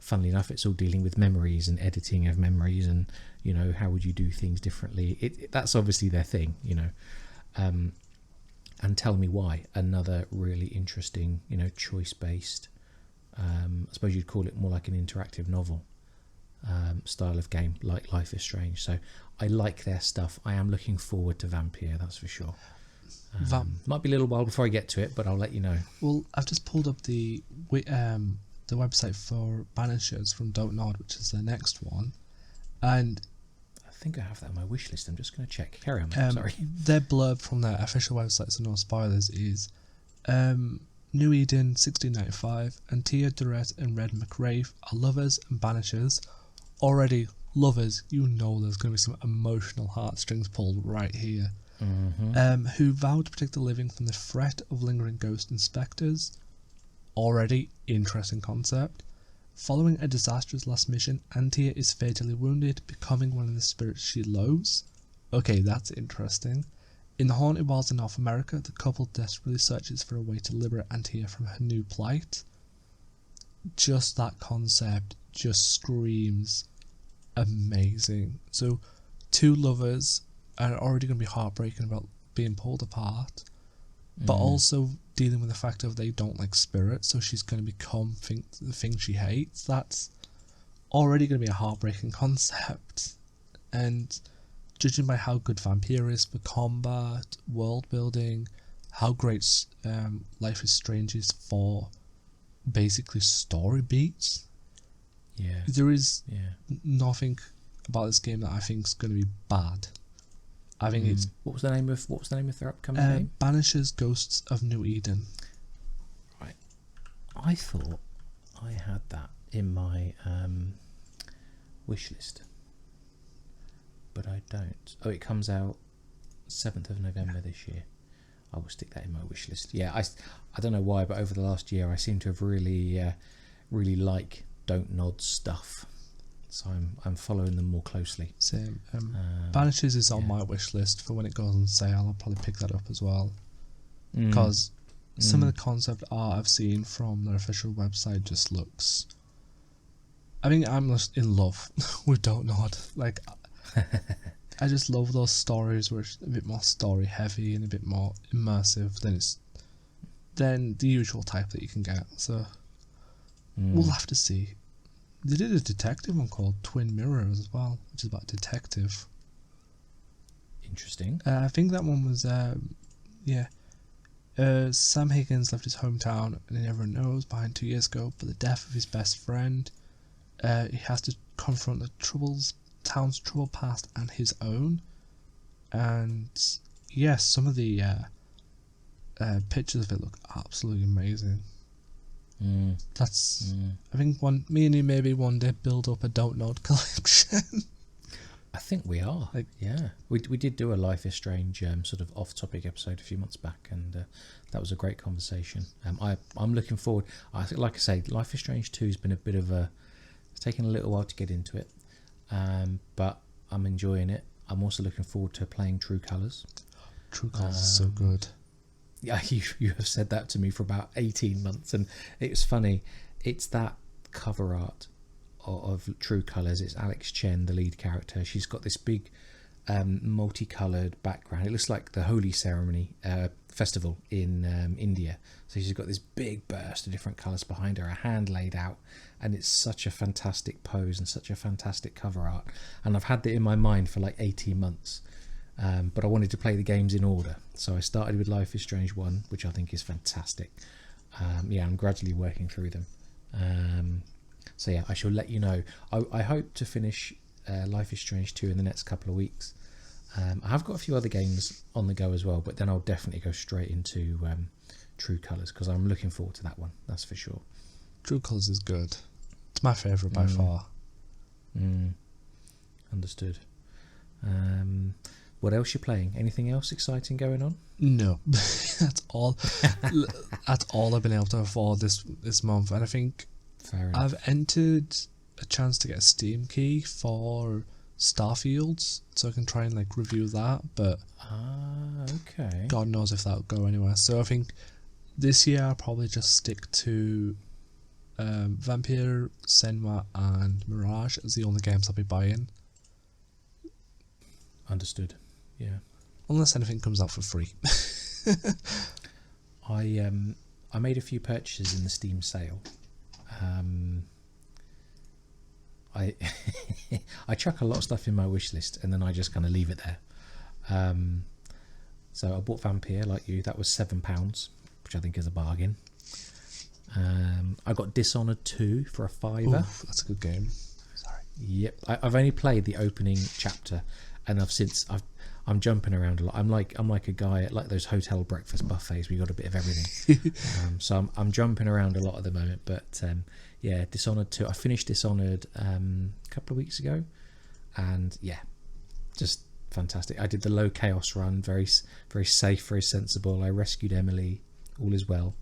Funnily enough, it's all dealing with memories and editing of memories, and you know, how would you do things differently. That's obviously their thing, you know. And Tell Me Why, another really interesting, you know, choice-based, I suppose you'd call it more like an interactive novel style of game, like Life is Strange. So I like their stuff. I am looking forward to Vampire, that's for sure. Might be a little while before I get to it, but I'll let you know. Well, I've just pulled up the website for Banishers from Don't Nod, which is the next one, and think I have that on my wish list. I'm just going to check. Carry on. Sorry. Their blurb from their official website, so no spoilers, is New Eden 1695 and Tia Durrett and Red McRae are lovers and banishers. Already lovers, you know there's going to be some emotional heartstrings pulled right here. Who vow to protect the living from the threat of lingering ghosts and spectres. Already interesting concept. Following a disastrous last mission, Antia is fatally wounded, becoming one of the spirits she loathes. Okay, that's interesting. In the haunted wilds of North America, the couple desperately searches for a way to liberate Antia from her new plight. Just that concept just screams amazing. So, two lovers are already going to be heartbreaking about being pulled apart, but also dealing with the fact of they don't like spirits, so she's going to become the thing she hates. That's already going to be a heartbreaking concept. And judging by how good Vampire is for combat, world building, how great Life is Strange is for basically story beats, there is nothing about this game that I think is going to be bad. I think it's what was the name of their upcoming game? Banishers Ghosts of New Eden. Right. I thought I had that in my wish list, but I don't. Oh, it comes out 7th of November this year. I will stick that in my wish list. Yeah, I don't know why, but over the last year I seem to have really like Don't Nod stuff. So I'm following them more closely. Same. Banishers is on my wish list for when it goes on sale. I'll probably pick that up as well. Because some of the concept art I've seen from their official website just looks... I mean, I'm just in love with Don't Nod. Like, I just love those stories where it's a bit more story heavy and a bit more immersive than the usual type that you can get. So we'll have to see. They did a detective one called Twin Mirrors as well, which is about a detective. Interesting. I think that one was, Sam Higgins left his hometown and everyone knows behind 2 years ago, but the death of his best friend. He has to confront the town's troubled past and his own. And yes, some of the pictures of it look absolutely amazing. That's I think me and you maybe one day build up a Don't Nod collection. I think we are. We did do a Life is Strange sort of off-topic episode a few months back, and that was a great conversation. I'm looking forward. Like I say, Life is Strange 2 has been a bit of a... It's taken a little while to get into it, but I'm enjoying it. I'm also looking forward to playing True Colours. True Colours is so good. Yeah, you have said that to me for about 18 months, and it's funny. It's that cover art of True Colours. It's Alex Chen, the lead character. She's got this big multicoloured background. It looks like the Holy Ceremony festival in India. So she's got this big burst of different colours behind her, a hand laid out, and it's such a fantastic pose and such a fantastic cover art. And I've had that in my mind for like 18 months. But I wanted to play the games in order, so I started with Life is Strange 1, which I think is fantastic. I'm gradually working through them. So yeah, I shall let you know. I hope to finish Life is Strange 2 in the next couple of weeks. I have got a few other games on the go as well, but then I'll definitely go straight into True Colours, because I'm looking forward to that one, that's for sure. True Colours is good. It's my favourite by far. Understood. What else you playing? Anything else exciting going on? No, that's all. That's all I've been able to afford this month, and I think Fair enough. I've entered a chance to get a Steam key for Starfields, so I can try and like review that. But okay. God knows if that'll go anywhere. So I think this year I'll probably just stick to Vampire, Senua, and Mirage as the only games I'll be buying. Understood. Yeah. Unless anything comes out for free. I made a few purchases in the Steam sale. I chuck a lot of stuff in my wish list and then I just kind of leave it there. So I bought Vampire like you. That was £7, which I think is a bargain. I got Dishonored 2 for a £5. Oof, that's a good game. Sorry. Yep, I've only played the opening chapter, and I'm jumping around a lot. I'm like a guy at like those hotel breakfast buffets. We got a bit of everything. So I'm jumping around a lot at the moment. But yeah, Dishonored 2. I finished Dishonored a couple of weeks ago, and yeah, just fantastic. I did the low chaos run, very safe, very sensible. I rescued Emily. All is well.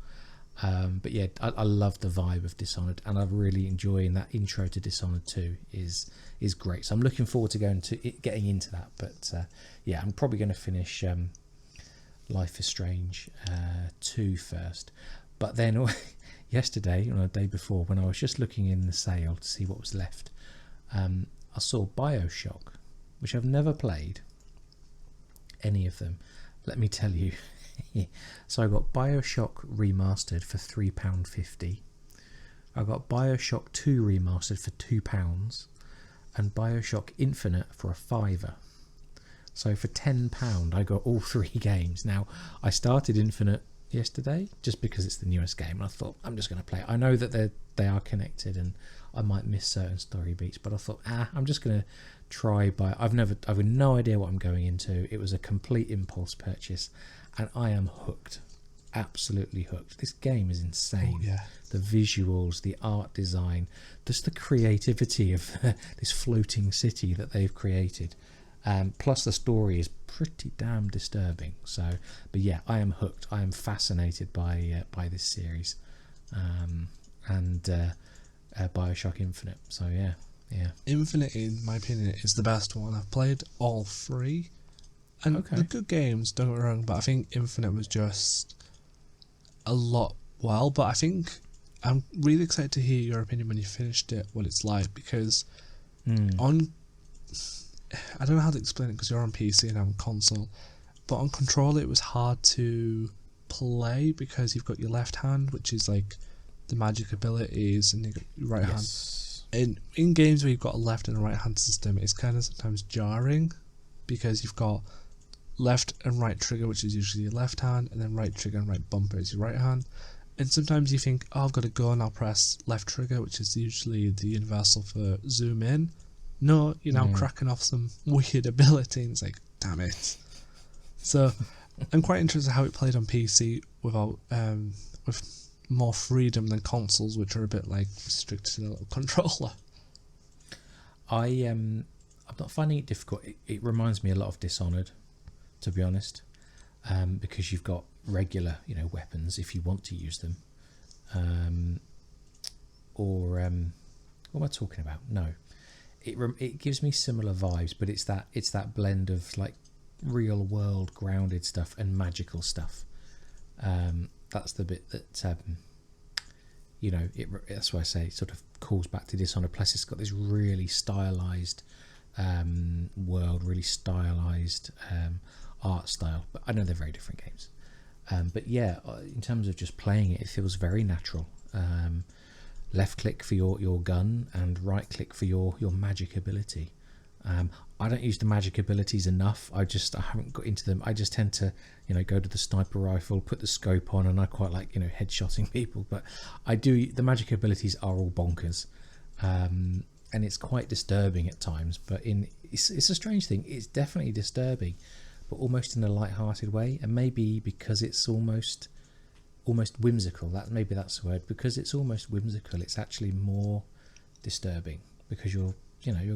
But yeah, I love the vibe of Dishonored, and I'm really enjoying that intro to Dishonored 2 is great. So I'm looking forward to getting into that. But yeah, I'm probably going to finish Life is Strange 2 first. But then yesterday, on the day before, when I was just looking in the sale to see what was left, I saw BioShock, which I've never played any of them. Let me tell you. So I got BioShock Remastered for £3.50. I got BioShock 2 Remastered for £2, and BioShock Infinite for a £5. So for £10 I got all 3 games. Now I started Infinite yesterday just because it's the newest game, and I thought I'm just going to play it. I know that they are connected and I might miss certain story beats, but I thought I'm just going to try. I've no idea what I'm going into. It was a complete impulse purchase, and I am hooked, absolutely hooked. This game is insane. Oh, yeah. The visuals, the art design, just the creativity of this floating city that they've created. Plus the story is pretty damn disturbing. So, but yeah, I am hooked. I am fascinated by this series, and BioShock Infinite. So yeah. Infinite, in my opinion, is the best one. I've played all 3. And they're good games, don't get me wrong, but I think Infinite was just a lot but I think I'm really excited to hear your opinion when you finished it, what it's like, because on, I don't know how to explain it because you're on PC and I'm on console, but on controller it was hard to play because you've got your left hand, which is like the magic abilities, and you've got your right hand. And in games where you've got a left and a right hand system, it's kind of sometimes jarring because you've got left and right trigger, which is usually your left hand, and then right trigger and right bumper is your right hand. And sometimes you think, I've got to go and I'll press left trigger, which is usually the universal for zoom in. No, you're now cracking off some weird ability, and it's like, damn it. So I'm quite interested how it played on PC without with more freedom than consoles, which are a bit like restricted to a little controller. I'm not finding it difficult. It reminds me a lot of Dishonored, to be honest, because you've got regular, weapons if you want to use them, what am I talking about? No, it gives me similar vibes, but it's that blend of like real world grounded stuff and magical stuff. That's the bit that that's why I say it sort of calls back to Dishonored. Plus it's got this really stylized world, really stylized art style, but I know they're very different games. But yeah, in terms of just playing it, it feels very natural. Left click for your gun and right click for your magic ability. I don't use the magic abilities enough. I haven't got into them. I just tend to go to the sniper rifle, put the scope on, and I quite like headshotting people. But I do, the magic abilities are all bonkers, and it's quite disturbing at times. But it's a strange thing. It's definitely disturbing, but almost in a light-hearted way, and maybe because it's almost whimsical. That's the word. Because it's almost whimsical, it's actually more disturbing because you're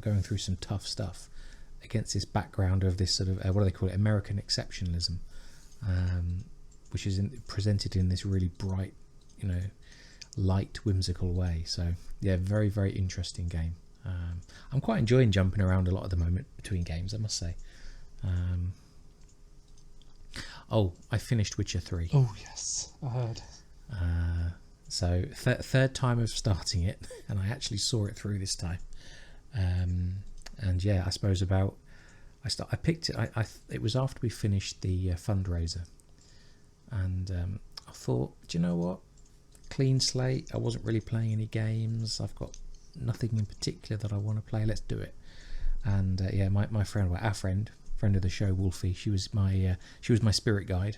going through some tough stuff against this background of this sort of what do they call it, American exceptionalism, which is presented in this really bright, light, whimsical way. So yeah, very, very interesting game. I'm quite enjoying jumping around a lot at the moment between games, I must say. I finished Witcher 3. Oh yes, I heard. So third time of starting it, and I actually saw it through this time. And yeah, I suppose I picked it. It was after we finished the fundraiser, and I thought, do you know what? Clean slate. I wasn't really playing any games. I've got nothing in particular that I want to play. Let's do it. And yeah, my friend, our friend of the show, Wolfie, she was my spirit guide.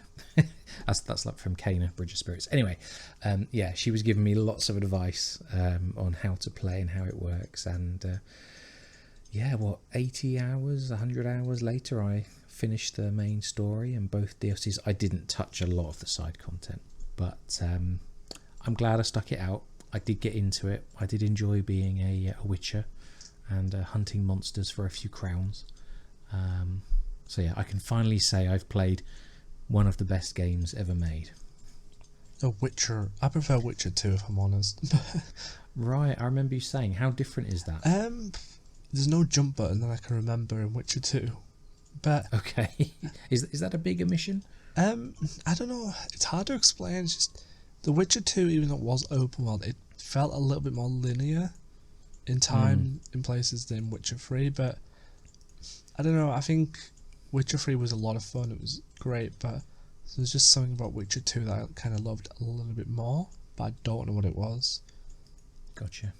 that's like from Cana, Bridge of Spirits. Anyway, yeah, she was giving me lots of advice on how to play and how it works, and yeah, what, 80 hours, 100 hours later, I finished the main story and both DLCs. I didn't touch a lot of the side content, but I'm glad I stuck it out. I did get into it. I did enjoy being a witcher and hunting monsters for a few crowns. So yeah, I can finally say I've played one of the best games ever made. The Witcher. I prefer Witcher 2 if I'm honest. Right, I remember you saying. How different is that? There's no jump button that I can remember in Witcher 2. But Okay, is that a bigger mission? I don't know. It's hard to explain. It's just The Witcher 2, even though it was open world, it felt a little bit more linear in time in places than Witcher 3. But I don't know. I think Witcher 3 was a lot of fun. It was great, but there's just something about Witcher 2 that I kind of loved a little bit more. But I don't know what it was. Gotcha.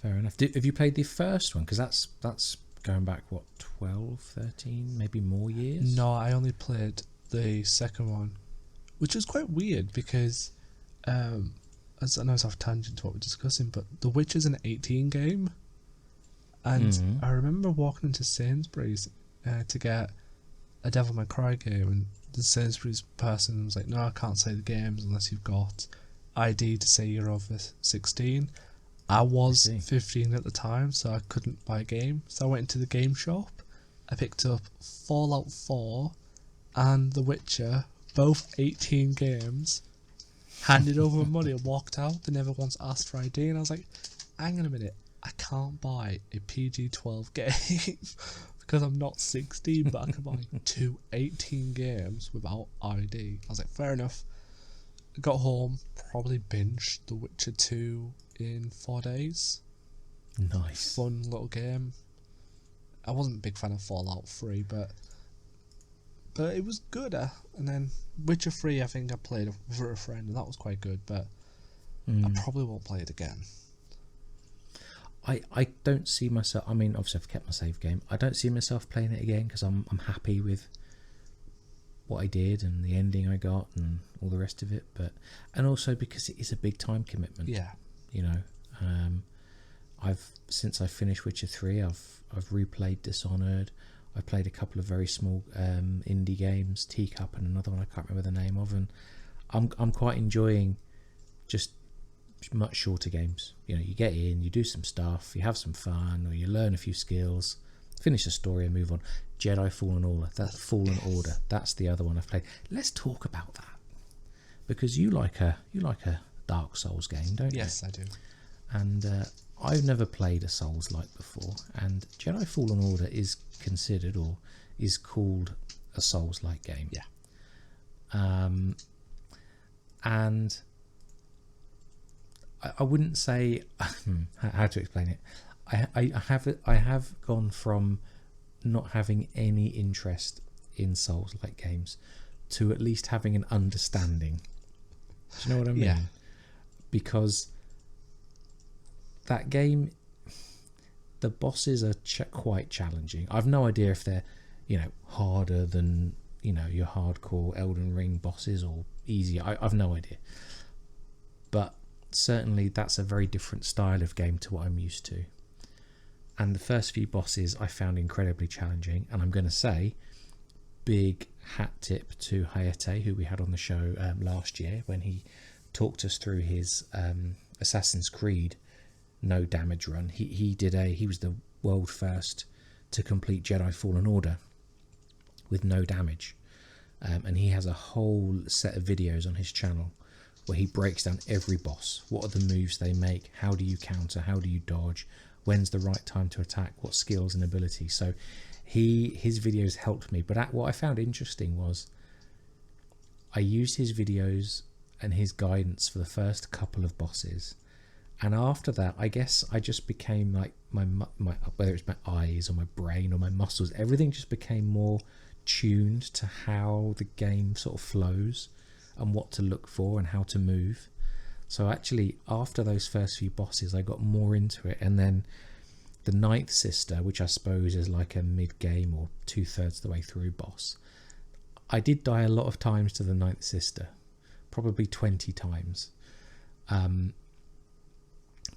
Fair enough. Have you played the first one? Because that's going back, what, 12, 13, maybe more years? No, I only played the second one, which was quite weird because, as I know it's off tangent to what we're discussing, but The Witcher's an 18 game, and I remember walking into Sainsbury's to get a Devil May Cry game, and the Sainsbury's person was like, "No, I can't say the games unless you've got ID to say you're over 16." I was 15 at the time, so I couldn't buy a game. So I went into the game shop. I picked up Fallout 4 and The Witcher, both 18 games, handed over my money and walked out. They never once asked for ID, and I was like, hang on a minute, I can't buy a PG-12 game because I'm not 16, but I can buy 18 games without ID. I was like, fair enough. I got home, probably binged The Witcher 2 in 4 days. Nice. Fun little game. I wasn't a big fan of Fallout 3, but it was good. And then Witcher 3, I think I played for a friend, and that was quite good, but I probably won't play it again. I don't see myself, I mean, obviously I've kept my save game. I don't see myself playing it again because I'm happy with what I did and the ending I got and all the rest of it, and also because it is a big time commitment. Yeah. You know, since I finished Witcher 3, I've replayed Dishonored. I played a couple of very small indie games, Teacup and another one I can't remember the name of, and I'm quite enjoying just much shorter games. You know, you get in, you do some stuff, you have some fun, or you learn a few skills, finish the story and move on. Jedi Fallen Order, that's the other one I've played. Let's talk about that, because you like a Dark Souls game, don't you? Yes, I do. And I've never played a Souls-like before, and Jedi Fallen Order is considered, or is called, a Souls-like game. Yeah. And I wouldn't say how to explain it. I have gone from not having any interest in Souls-like games to at least having an understanding. Do you know what I mean? Yeah. Because that game, the bosses are quite challenging. I've no idea if they're, harder than, your hardcore Elden Ring bosses or easier. I've no idea. But certainly that's a very different style of game to what I'm used to. And the first few bosses I found incredibly challenging. And I'm going to say, big hat tip to Hayate, who we had on the show last year when he talked us through his Assassin's Creed no damage run. He was the world first to complete Jedi Fallen Order with no damage, and he has a whole set of videos on his channel where he breaks down every boss. What are the moves they make? How do you counter? How do you dodge? When's the right time to attack? What skills and abilities? So his videos helped me. But what I found interesting was I used his videos and his guidance for the first couple of bosses, and after that I guess I just became like my whether it's my eyes or my brain or my muscles, everything just became more tuned to how the game sort of flows and what to look for and how to move. So actually after those first few bosses I got more into it, and then the Ninth Sister, which I suppose is like a mid-game or 2/3 the way through boss, I did die a lot of times to the Ninth Sister, probably 20 times.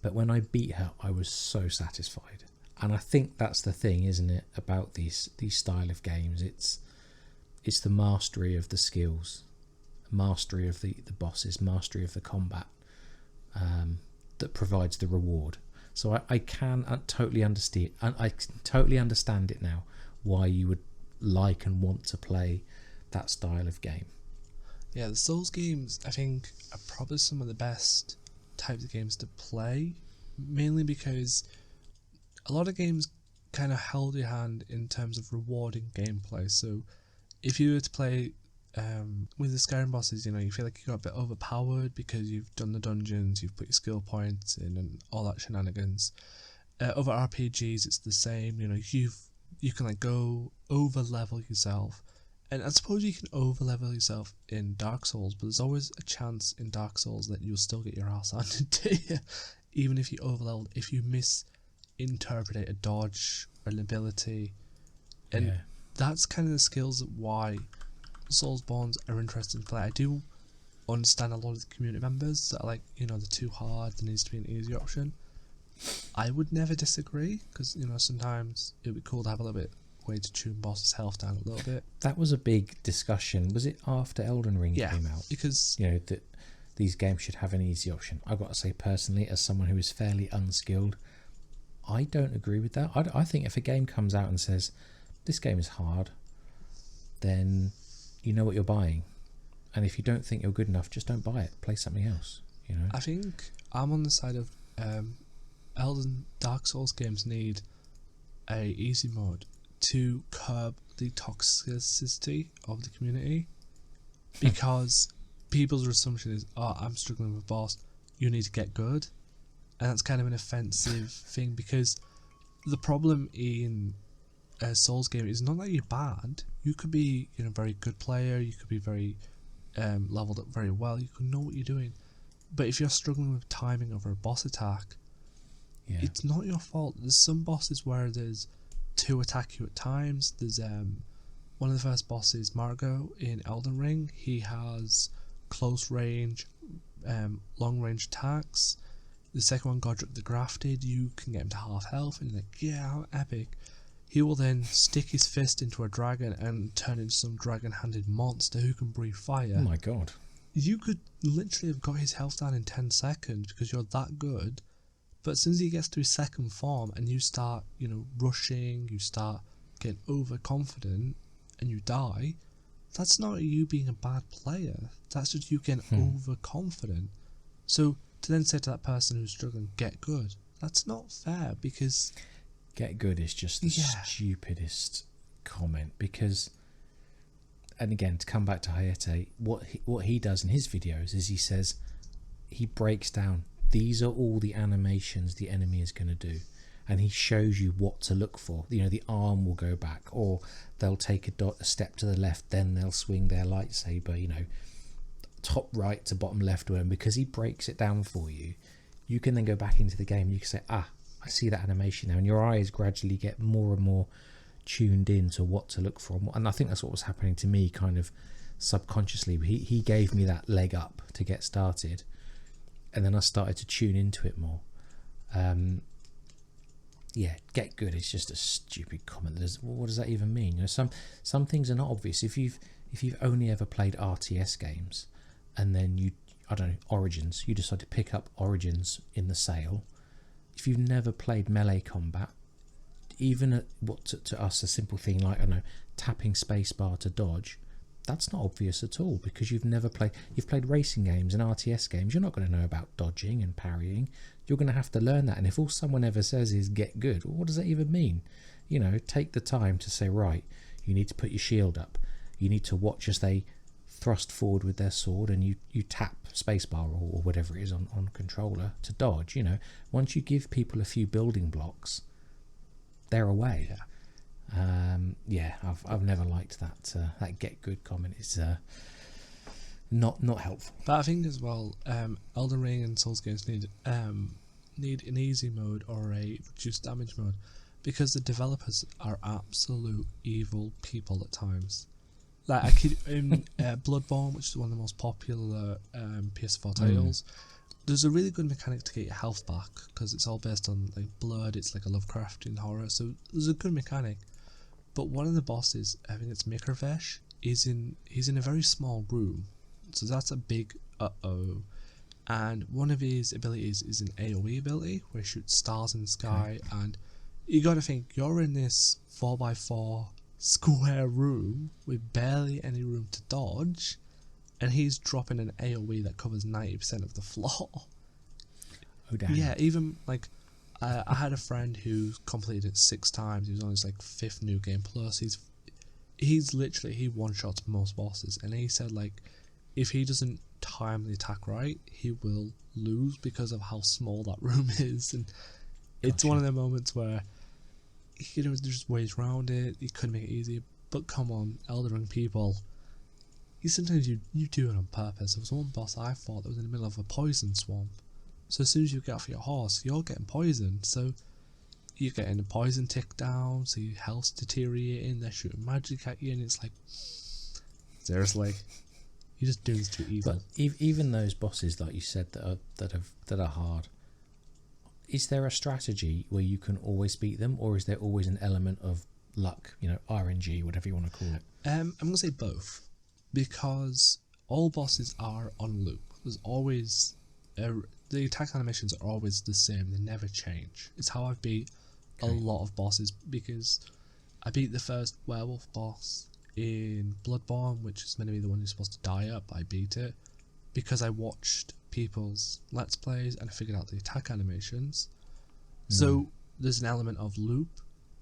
But when I beat her, I was so satisfied. And I think that's the thing, isn't it, about these style of games? It's the mastery of the skills, mastery of the bosses, mastery of the combat, that provides the reward. So I can totally understand. I totally understand it now, why you would like and want to play that style of game. Yeah, the Souls games, I think, are probably some of the best types of games to play, mainly because a lot of games kind of held your hand in terms of rewarding gameplay. So if you were to play with the Skyrim bosses, you know, you feel like you got a bit overpowered because you've done the dungeons, you've put your skill points in and all that shenanigans. Other RPGs, it's the same. You know, you can like go over level yourself, and I suppose you can over level yourself in Dark Souls, but there's always a chance in Dark Souls that you'll still get your ass handed to you, even if you over leveled, if you misinterpret a dodge or an ability, and that's kind of the skills that why Soulsborns are interesting to play. I do understand a lot of the community members that are like, you know, they're too hard, there needs to be an easy option. I would never disagree, because, you know, sometimes it would be cool to have a little bit way to tune boss's health down a little bit. That was a big discussion. Was it after Elden Ring came out? Because, you know, that these games should have an easy option. I've got to say, personally, as someone who is fairly unskilled, I don't agree with that. I think if a game comes out and says, this game is hard, then you know what you're buying. And if you don't think you're good enough, just don't buy it. Play something else, you know. I think I'm on the side of Dark Souls games need a easy mode to curb the toxicity of the community, because people's assumption is, oh, I'm struggling with a boss, you need to get good, and that's kind of an offensive thing, because the problem in a Souls game is not that you're bad. You could be, you know, a very good player, you could be very leveled up very well, you could know what you're doing, but if you're struggling with timing over a boss attack, it's not your fault. There's some bosses where there's two attack you at times. There's one of the first bosses, Margot, in Elden Ring. He has close range, long range attacks. The second one, Godric the Grafted, you can get him to half health, and you're like, yeah, how epic. He will then stick his fist into a dragon and turn into some dragon-handed monster who can breathe fire. Oh my god. You could literally have got his health down in 10 seconds because you're that good. But as soon as he gets to his second form and you start, you know, rushing, you start getting overconfident and you die, that's not you being a bad player. That's just you getting overconfident. So to then say to that person who's struggling, get good, that's not fair, because... Get good is just the stupidest comment, because... And again, to come back to Hayate, what he does in his videos is he says, he breaks down, these are all the animations the enemy is going to do, and he shows you what to look for. You know, the arm will go back, or they'll take a step to the left, then they'll swing their lightsaber, you know, top right to bottom left, and because he breaks it down for you, you can then go back into the game and you can say, I see that animation now, and your eyes gradually get more and more tuned in to what to look for. And I think that's what was happening to me, kind of subconsciously. He gave me that leg up to get started, and then I started to tune into it more. Get good is just a stupid comment. What does that even mean? You know, some things are not obvious. If you've only ever played RTS games, and then Origins, you decide to pick up Origins in the sale. If you've never played melee combat, even to us a simple thing like, I don't know, tapping spacebar to dodge, that's not obvious at all, because you've played racing games and RTS games. You're not going to know about dodging and parrying. You're going to have to learn that. And if all someone ever says is get good, well, what does that even mean? You know, take the time to say, right, you need to put your shield up, you need to watch as they thrust forward with their sword, and you tap spacebar or whatever it is on controller to dodge. You know, once you give people a few building blocks, they're away. I've never liked that get good comment. It's not helpful. But I think as well, Elden Ring and Souls games need an easy mode or a reduced damage mode, because the developers are absolute evil people at times. Like in Bloodborne, which is one of the most popular PS4 titles, there's a really good mechanic to get your health back, because it's all based on like blood. It's like a Lovecraftian horror, so there's a good mechanic. But one of the bosses, I think it's Mikravesh, he's in a very small room, so that's a big uh-oh. And one of his abilities is an AoE ability where he shoots stars in the sky, and you gotta think, you're in this 4x4 square room with barely any room to dodge, and he's dropping an AoE that covers 90% of the floor. Oh damn. Yeah, even like I had a friend who completed it 6 times. He was on his like 5th new game plus. He's literally, he one shots most bosses, and he said like if he doesn't time the attack right, he will lose because of how small that room is. And it's one of the moments where, you know, there's ways around it. You could make it easier, but come on, Elden Ring people. Sometimes you do it on purpose. There was one boss I fought that was in the middle of a poison swamp. So as soon as you get off your horse, you're getting poisoned. So you're getting a poison tick down, so your health's deteriorating, they're shooting magic at you, and it's like, seriously, you're just doing this too evil. But even those bosses, like you said, that are hard, is there a strategy where you can always beat them, or is there always an element of luck, you know, RNG, whatever you want to call it? I'm going to say both, because all bosses are on loop. There's always the attack animations are always the same, they never change. It's how I've beat a lot of bosses, because I beat the first werewolf boss in Bloodborne, which is meant to be the one who's supposed to die up. I beat it because I watched people's Let's Plays and I figured out the attack animations. So there's an element of loop,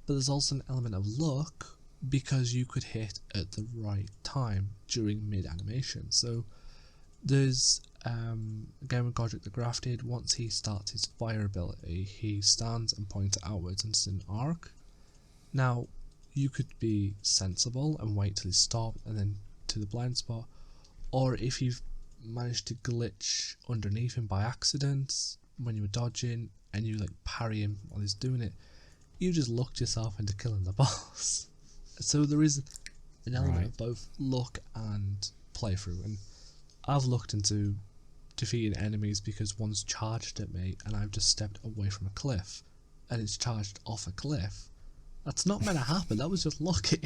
but there's also an element of luck, because you could hit at the right time during mid-animation. So there's again with Godric the Grafted, once he starts his fire ability, he stands and points outwards and it's an arc. Now, you could be sensible and wait till he stopped and then to the blind spot, or if you've managed to glitch underneath him by accident when you were dodging and you like parry him while he's doing it, you just locked yourself into killing the boss. So there is an element of both luck and playthrough, and I've looked into defeating enemies because one's charged at me and I've just stepped away from a cliff and it's charged off a cliff. That's not meant to happen, that was just lucky.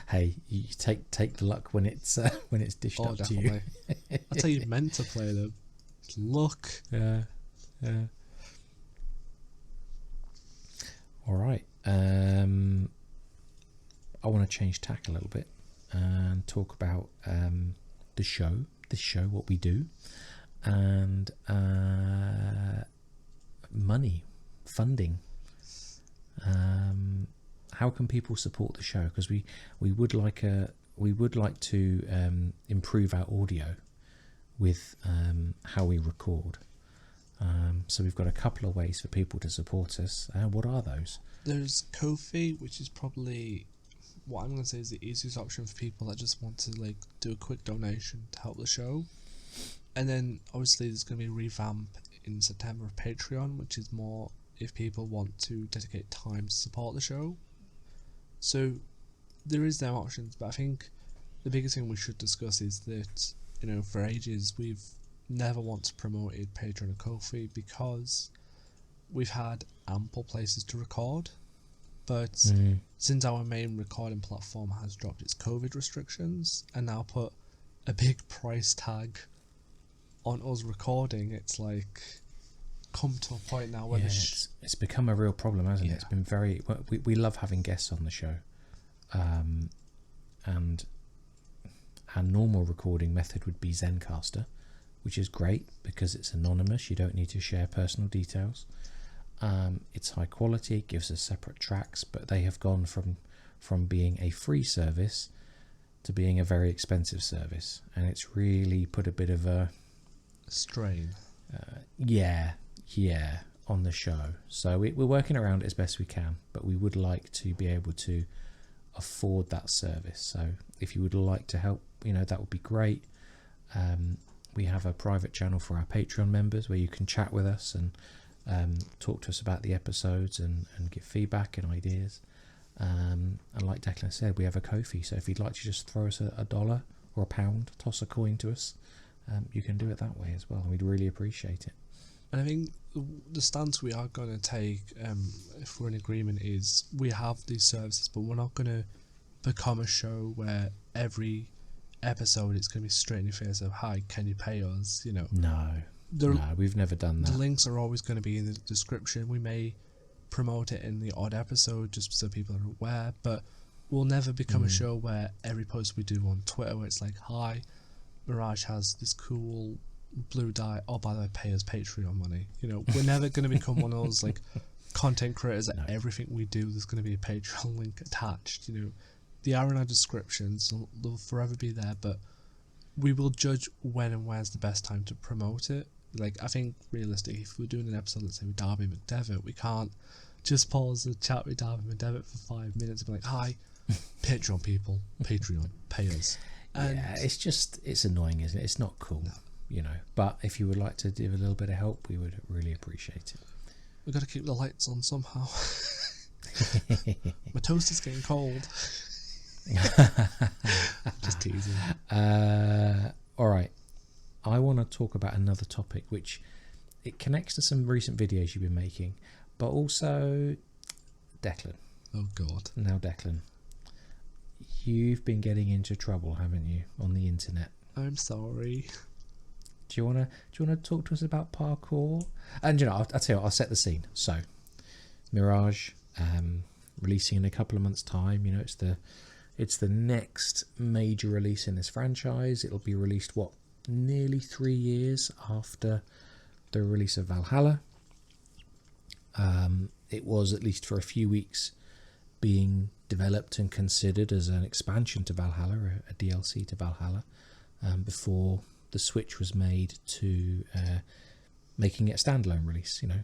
Hey, you take the luck when it's dished up definitely. to you. That's how you're meant to play them. It's luck. Yeah. Alright. I want to change tack a little bit and talk about this show, what we do, and money, funding. How can people support the show? Because we would like to improve our audio with how we record. So we've got a couple of ways for people to support us. What are those? There's Ko-fi, which is probably what I'm going to say is the easiest option for people that just want to like do a quick donation to help the show. And then obviously there's going to be a revamp in September of Patreon, which is more if people want to dedicate time to support the show. So there is them options, but I think the biggest thing we should discuss is that, you know, for ages we've never once promoted Patreon or Ko-fi because we've had ample places to record, but since our main recording platform has dropped its COVID restrictions and now put a big price tag on us recording, it's like come to a point now where it's become a real problem, hasn't it? It's been very we love having guests on the show, and our normal recording method would be Zencaster, which is great because it's anonymous, you don't need to share personal details. It's high quality, it gives us separate tracks, but they have gone from being a free service to being a very expensive service, and it's really put a bit of a strain on the show. So we're working around it as best we can, but we would like to be able to afford that service. So if you would like to help, you know, that would be great. We have a private channel for our Patreon members where you can chat with us and talk to us about the episodes and give feedback and ideas. And like Declan said, we have a Ko-fi, so if you'd like to just throw us a $1 or £1, toss a coin to us, you can do it that way as well, and we'd really appreciate it. And I think the stance we are going to take, if we're in agreement, is we have these services, but we're not going to become a show where every episode it's going to be straight in your face of, hi, can you pay us? You know, No, we've never done that. The links are always going to be in the description. We may promote it in the odd episode just so people are aware, but we'll never become a show where every post we do on Twitter where it's like, hi, Mirage has this cool blue dye, oh by the way, pay us Patreon money. You know, we're never going to become one of those like content creators that everything we do there's going to be a Patreon link attached. You know, they are in our descriptions, so they'll forever be there, but we will judge when and where's the best time to promote it. Like, I think realistically, if we're doing an episode, let's say with Darby McDevitt, we can't just pause the chat with Darby McDevitt for 5 minutes and be like, hi, Patreon people, Patreon, pay us. And yeah, it's annoying, isn't it? It's not cool. No. You know, but if you would like to give a little bit of help, we would really appreciate it. We've got to keep the lights on somehow. My toast is getting cold. Just teasing. All right, I want to talk about another topic which it connects to some recent videos you've been making, but also Declan. Oh God. Now Declan, you've been getting into trouble, haven't you, on the internet? I'm sorry. Do you wanna talk to us about parkour? And you know, I'll tell you what, I'll set the scene. So, Mirage, releasing in a couple of months' time. You know, it's the next major release in this franchise. It'll be released nearly 3 years after the release of Valhalla. It was, at least for a few weeks, being developed and considered as an expansion to Valhalla, a DLC to Valhalla, before the switch was made to making it a standalone release, you know,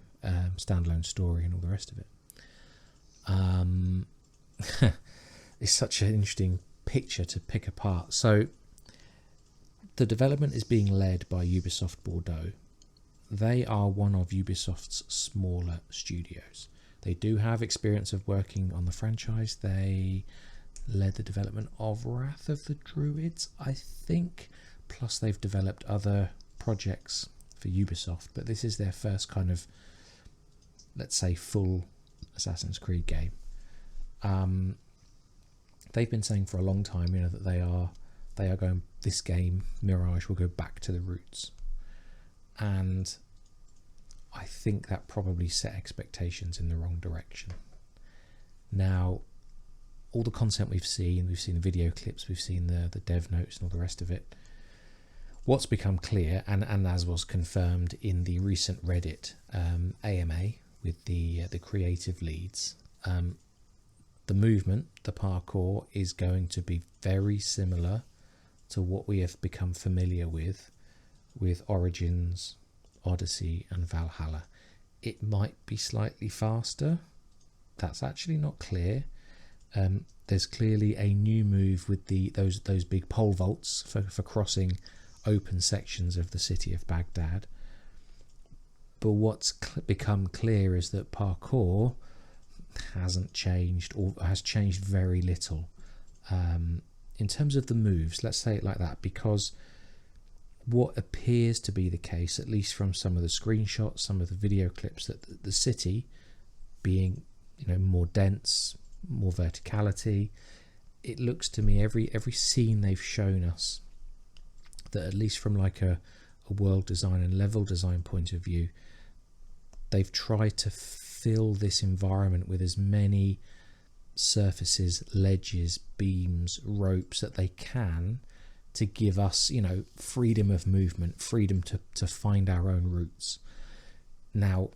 standalone story and all the rest of it. It's such an interesting picture to pick apart. So the development is being led by Ubisoft Bordeaux. They are one of Ubisoft's smaller studios. They do have experience of working on the franchise. They led the development of Wrath of the Druids, I think. Plus they've developed other projects for Ubisoft, but this is their first kind of, let's say, full Assassin's Creed game. They've been saying for a long time, you know, that they are going, this game, Mirage, will go back to the roots. And I think that probably set expectations in the wrong direction. Now, all the content we've seen the video clips, we've seen the dev notes and all the rest of it. What's become clear, and as was confirmed in the recent Reddit AMA with the creative leads, the movement, the parkour, is going to be very similar to what we have become familiar with Origins, Odyssey and Valhalla. It might be slightly faster. That's actually not clear. There's clearly a new move with those big pole vaults for crossing open sections of the city of Baghdad. But what's become clear is that parkour hasn't changed, or has changed very little in terms of the moves, let's say it like that, because what appears to be the case, at least from some of the screenshots, some of the video clips, that the city being, you know, more dense, more verticality, it looks to me every scene they've shown us that, at least from like a world design and level design point of view, they've tried to fill this environment with as many surfaces, ledges, beams, ropes that they can, to give us, you know, freedom of movement, freedom to find our own routes. Now,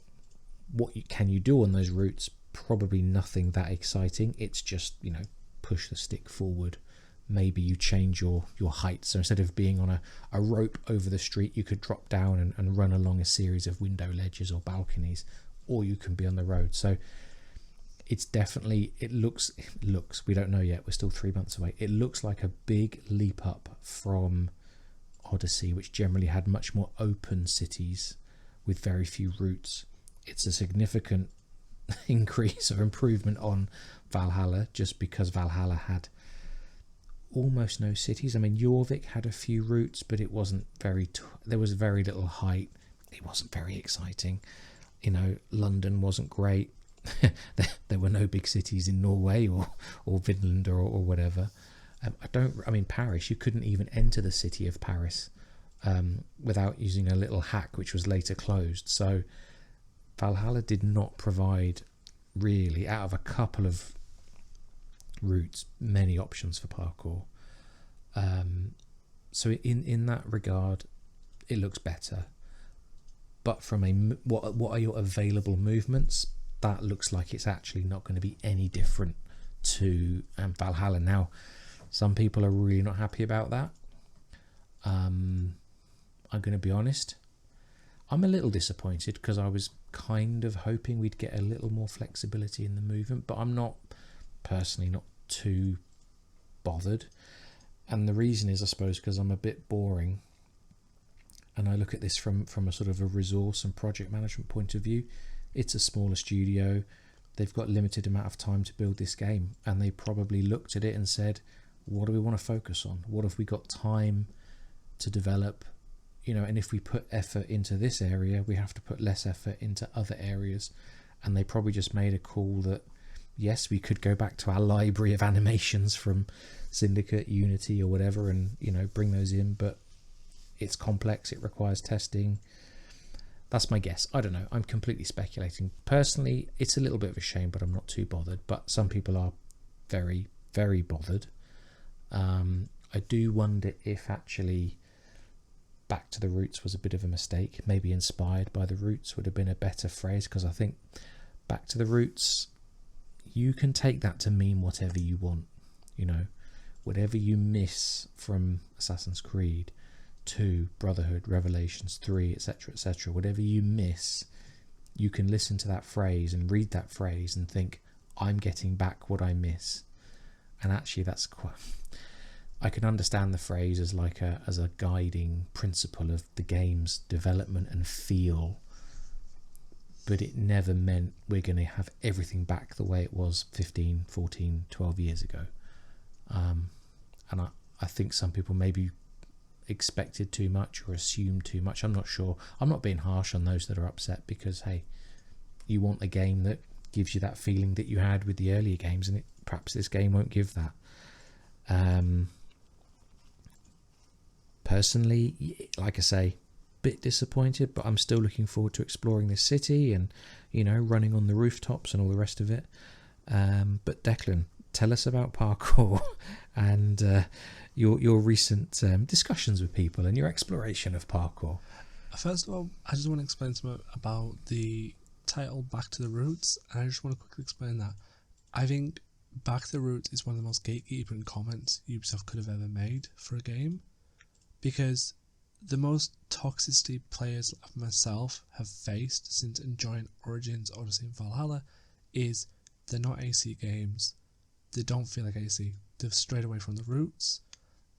what can you do on those routes? Probably nothing that exciting. It's just, you know, push the stick forward. Maybe you change your height, so instead of being on a rope over the street, you could drop down and run along a series of window ledges or balconies, or you can be on the road. So it's definitely, it looks, we don't know yet, we're still 3 months away, it looks like a big leap up from Odyssey, which generally had much more open cities with very few routes. It's a significant increase or improvement on Valhalla, just because Valhalla had almost no cities. I mean, Jorvik had a few routes, but it wasn't very. There was very little height. It wasn't very exciting. You know, London wasn't great. There were no big cities in Norway or Finland or whatever. I mean, Paris. You couldn't even enter the city of Paris without using a little hack, which was later closed. So Valhalla did not provide really, out of a couple of routes, many options for parkour. So in that regard, it looks better. But from what are your available movements? That looks like it's actually not going to be any different to Valhalla. Now, some people are really not happy about that. I'm going to be honest. I'm a little disappointed because I was kind of hoping we'd get a little more flexibility in the movement, but I'm not personally not too bothered. And the reason is, I suppose, because I'm a bit boring. And I look at this from a sort of a resource and project management point of view. It's a smaller studio. They've got limited amount of time to build this game. And they probably looked at it and said, what do we want to focus on? What have we got time to develop? You know, and if we put effort into this area, we have to put less effort into other areas. And they probably just made a call that, yes, we could go back to our library of animations from Syndicate, Unity or whatever and, you know, bring those in. But it's complex, it requires testing. That's my guess. I don't know. I'm completely speculating. Personally, it's a little bit of a shame, but I'm not too bothered. But some people are very, very bothered. I do wonder if actually Back to the Roots was a bit of a mistake. Maybe Inspired by the Roots would have been a better phrase, because I think Back to the Roots, you can take that to mean whatever you want. You know, whatever you miss from Assassin's Creed 2, Brotherhood, Revelations 3, etc., whatever you miss, you can listen to that phrase and read that phrase and think, I'm getting back what I miss. And actually that's quite, I can understand the phrase as like as a guiding principle of the game's development and feel, but it never meant we're going to have everything back the way it was 15, 14, 12 years ago. And I think some people maybe expected too much or assumed too much. I'm not sure. I'm not being harsh on those that are upset, because hey, you want a game that gives you that feeling that you had with the earlier games, and perhaps this game won't give that. Personally, like I say, bit disappointed, but I'm still looking forward to exploring this city and, you know, running on the rooftops and all the rest of it. But Declan, tell us about parkour and your recent discussions with people and your exploration of parkour. First of all, I just want to explain something about the title Back to the Roots, and I just want to quickly explain that. I think Back to the Roots is one of the most gatekeeping comments Ubisoft could have ever made for a game, because the most toxicity players like myself have faced since enjoying Origins, Odyssey and Valhalla is they're not AC games. They don't feel like AC. They've strayed away from the roots.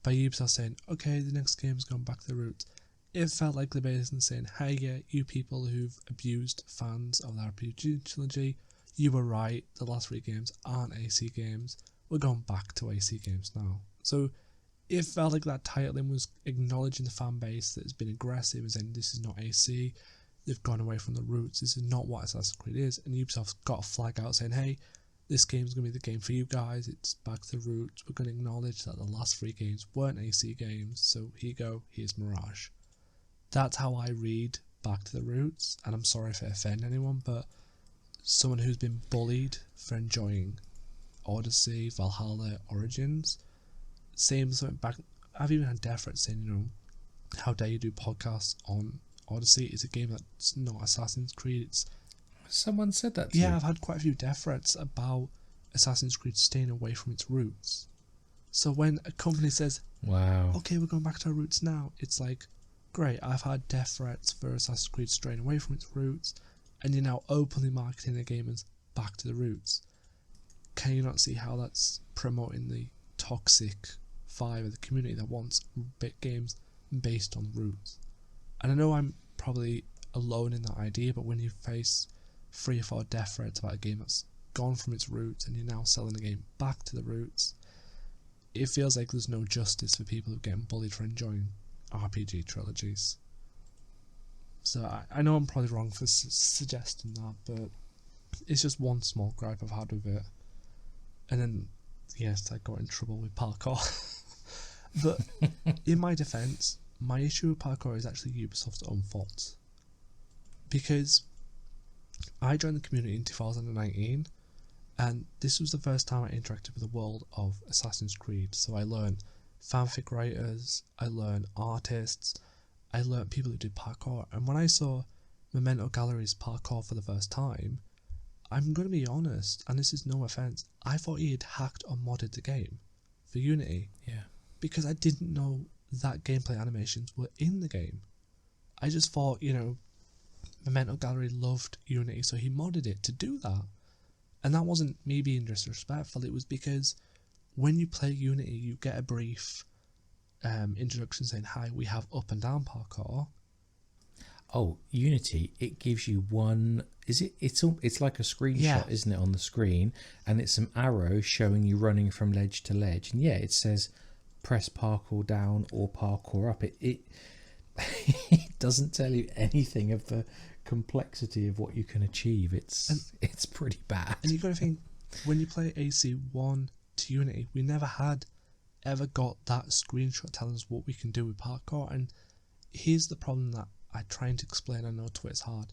By Ubisoft saying, okay, the next game's gone back to the roots, it felt like they're basically saying, hey, yeah, you people who've abused fans of the RPG trilogy, you were right, the last 3 games aren't AC games, we're going back to AC games now. So it felt like that titling was acknowledging the fan base that has been aggressive and saying this is not AC, they've gone away from the roots, this is not what Assassin's Creed is, and Ubisoft's got a flag out saying, hey, this game's going to be the game for you guys, it's back to the roots, we're going to acknowledge that the last 3 games weren't AC games, so here you go, here's Mirage. That's how I read Back to the Roots, and I'm sorry if it offends anyone, but someone who's been bullied for enjoying Odyssey, Valhalla, Origins, saying something back, I've even had death threats saying, you know, how dare you do podcasts on Odyssey, it's a game that's not Assassin's Creed, it's... Someone said that to you? Yeah, I've had quite a few death threats about Assassin's Creed staying away from its roots. So when a company says, wow, okay, we're going back to our roots now, it's like, great, I've had death threats for Assassin's Creed straying away from its roots, and you're now openly marketing the game as back to the roots. Can you not see how that's promoting the toxic vibe of the community that wants bit games based on roots? And I know I'm probably alone in that idea, but when you face 3 or 4 death threats about a game that's gone from its roots and you're now selling the game back to the roots, it feels like there's no justice for people who are getting bullied for enjoying RPG trilogies. So I know I'm probably wrong for suggesting that, but it's just one small gripe I've had with it. And then, yes, I got in trouble with parkour. But in my defence, my issue with parkour is actually Ubisoft's own fault. Because I joined the community in 2019, and this was the first time I interacted with the world of Assassin's Creed. So I learned fanfic writers, I learned artists, I learned people who did parkour. And when I saw Memento Gallery's parkour for the first time, I'm going to be honest, and this is no offence, I thought he had hacked or modded the game for Unity. Yeah. Because I didn't know that gameplay animations were in the game. I just thought, Memento Gallery loved Unity, so he modded it to do that. And that wasn't me being disrespectful, it was because when you play Unity, you get a brief introduction saying, hi, we have up and down parkour. Oh, Unity, it gives you one... It's like a screenshot, isn't it, on the screen? And it's some arrows showing you running from ledge to ledge. And yeah, it says press parkour down or parkour up. It doesn't tell you anything of the complexity of what you can achieve. It's pretty bad. And you've got to think, when you play AC1 to Unity, we never ever got that screenshot telling us what we can do with parkour. And here's the problem that I trying to explain. I know Twitter's hard.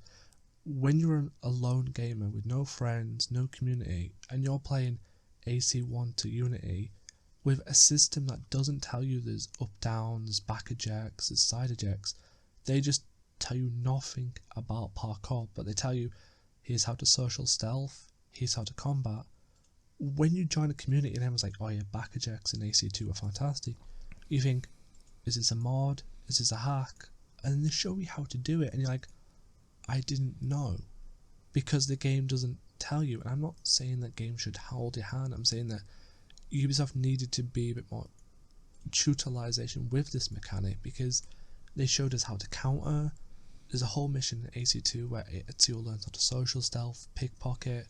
When you're a lone gamer with no friends, no community, and you're playing AC1 to Unity with a system that doesn't tell you there's up, down, there's back ejects, there's side ejects, they just tell you nothing about parkour, but they tell you here's how to social stealth, here's how to combat. When you join a community and everyone's like, oh yeah, back ejects in AC2 are fantastic, you think, is this a mod? Is this a hack? And then they show you how to do it, and you're like, I didn't know, because the game doesn't tell you. And I'm not saying that games should hold your hand, I'm saying that Ubisoft needed to be a bit more tutorialization with this mechanic, because they showed us how to counter. There's a whole mission in AC2 where Ezio learns how to social stealth, pickpocket,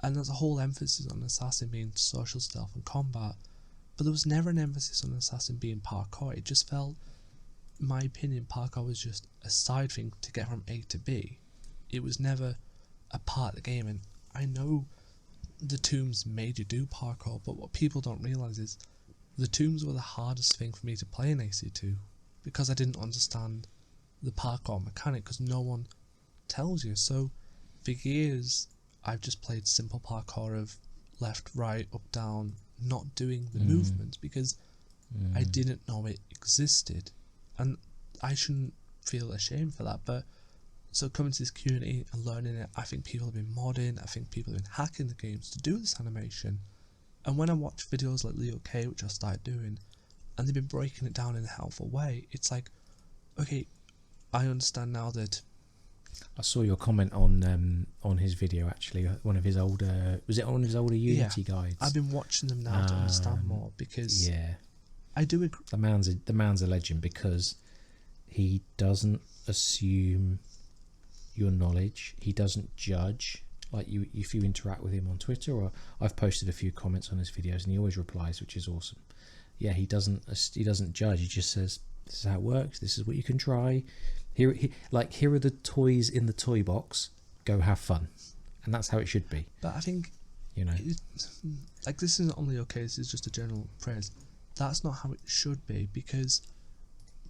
and there's a whole emphasis on Assassin being social stealth and combat, but there was never an emphasis on Assassin being parkour. It just felt, in my opinion, parkour was just a side thing to get from A to B. It was never a part of the game, and I know the tombs made you do parkour, but what people don't realise is the tombs were the hardest thing for me to play in AC2, because I didn't understand the parkour mechanic, because no one tells you. So for years I've just played simple parkour of left, right, up, down, not doing the movements, because I didn't know it existed. And I shouldn't feel ashamed for that, but so coming to this community and learning it, I think people have been modding, I think people have been hacking the games to do this animation. And when I watch videos like Leo K, which I started doing, and they've been breaking it down in a helpful way, it's like, okay, I understand now that... I saw your comment on his video, actually, one of his older... Was it one of his older Unity guides? I've been watching them now to understand more, because... Yeah. I do agree. The man's a legend, because he doesn't assume your knowledge. He doesn't judge. Like, you, if you interact with him on Twitter, or I've posted a few comments on his videos, and he always replies, which is awesome. Yeah, he doesn't judge. He just says, this is how it works. This is what you can try. Here are the toys in the toy box. Go have fun, and that's how it should be. But I think, like, this isn't only okay. This is just a general praise. That's not how it should be, because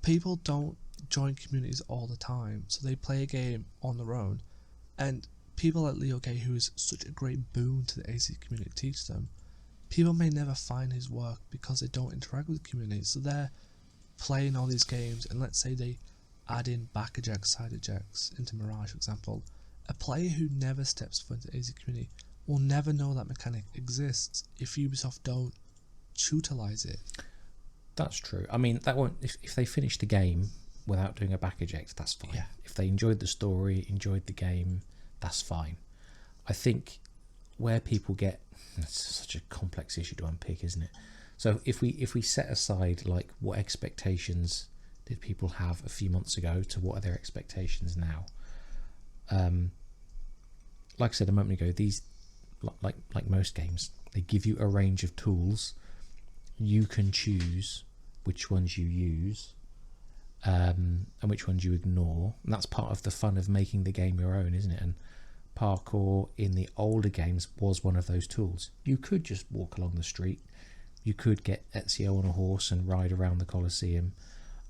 people don't join communities all the time, so they play a game on their own, and people like Leo Gay, who is such a great boon to the AC community, teach them. People may never find his work because they don't interact with the community, so they're playing all these games, and let's say they add in back ejects, side ejects into Mirage, for example. A player who never steps foot into the AC community will never know that mechanic exists if Ubisoft don't utilize it. That's true. I mean, that won't. If they finish the game without doing a back eject, that's fine. Yeah. If they enjoyed the story, enjoyed the game, that's fine. I think where people get, it's such a complex issue to unpick, isn't it? So if we set aside, like, what expectations did people have a few months ago to what are their expectations now? Like I said a moment ago, these, like most games, they give you a range of tools, you can choose which ones you use, and which ones you ignore, and that's part of the fun of making the game your own, isn't it? And parkour in the older games was one of those tools. You could just walk along the street, you could get Ezio on a horse and ride around the Colosseum.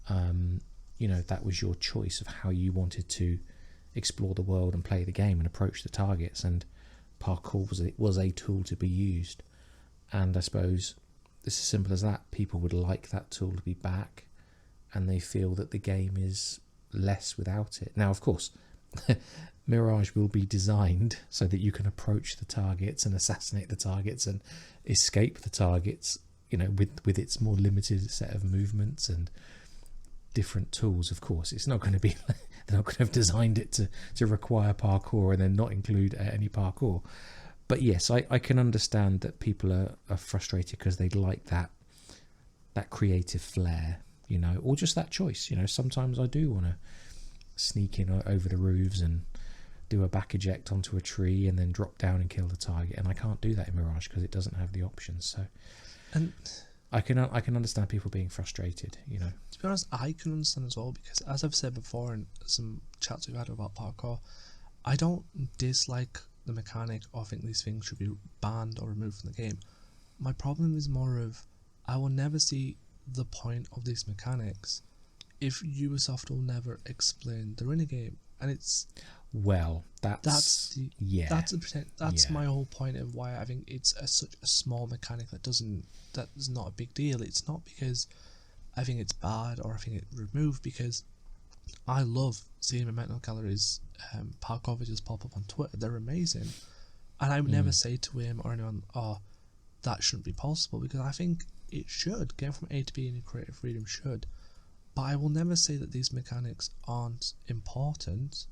That was your choice of how you wanted to explore the world and play the game and approach the targets, and parkour was a tool to be used. And I suppose it's as simple as that. People would like that tool to be back, and they feel that the game is less without it. Now, of course, Mirage will be designed so that you can approach the targets and assassinate the targets and escape the targets, with its more limited set of movements and different tools. Of course, it's not going to be they're not going to have designed it to require parkour and then not include any parkour. But yes, I can understand that people are frustrated because they'd like that creative flair, or just that choice. Sometimes I do want to sneak in over the roofs and do a back eject onto a tree and then drop down and kill the target, and I can't do that in Mirage because it doesn't have the options. So, and I can understand people being frustrated. To be honest, I can understand as well, because as I've said before in some chats we've had about parkour, I don't dislike the mechanic or think these things should be banned or removed from the game. My problem is more of, I will never see the point of these mechanics if Ubisoft will never explain they're in a game. And it's that's my whole point of why I think it's such a small mechanic that is not a big deal. It's not because I think it's bad or I think it removed, because I love seeing Memento Gallery's parkour videos pop up on Twitter. They're amazing, and I would never say to him or anyone, "Oh, that shouldn't be possible," because I think it should. Getting from A to B in creative freedom should, but I will never say that these mechanics aren't important,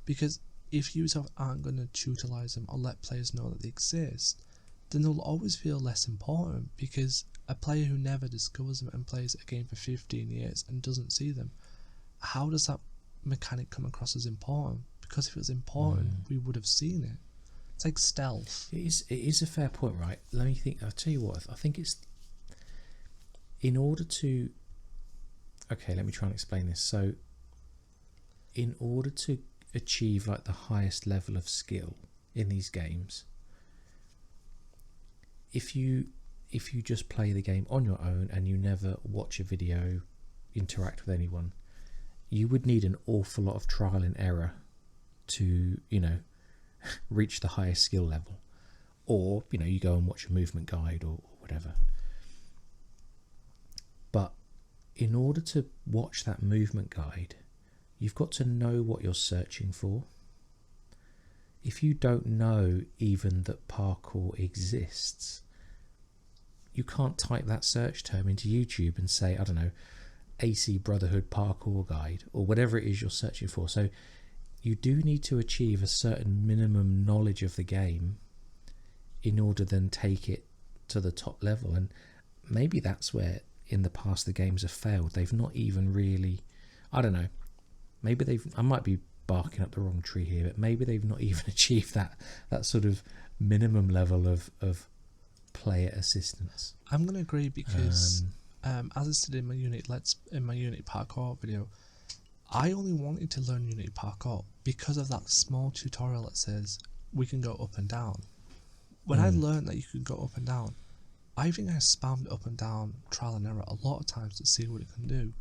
because if Ubisoft aren't going to utilise them or let players know that they exist, then they'll always feel less important, because a player who never discovers them and plays a game for 15 years and doesn't see them, how does that mechanic come across as important? Because if it was important, we would have seen it. It's like stealth. It is a fair point, right? Let me think. I'll tell you what, I think it's in order to... Okay, let me try and explain this. So, in order to achieve like the highest level of skill in these games, if you just play the game on your own and you never watch a video, interact with anyone, you would need an awful lot of trial and error to reach the highest skill level, or you go and watch a movement guide or whatever. But in order to watch that movement guide, you've got to know what you're searching for. If you don't know even that parkour exists, you can't type that search term into YouTube and say, I don't know, AC Brotherhood parkour guide or whatever it is you're searching for. So you do need to achieve a certain minimum knowledge of the game in order to then take it to the top level. And maybe that's where in the past the games have failed. They've not even really, I don't know, maybe I might be barking up the wrong tree here, but maybe they've not even achieved that sort of minimum level of player assistance. I'm going to agree, because as I said in my Unity parkour video, I only wanted to learn Unity parkour because of that small tutorial that says we can go up and down. When I learned that you could go up and down, I think I spammed up and down, trial and error a lot of times to see what it can do,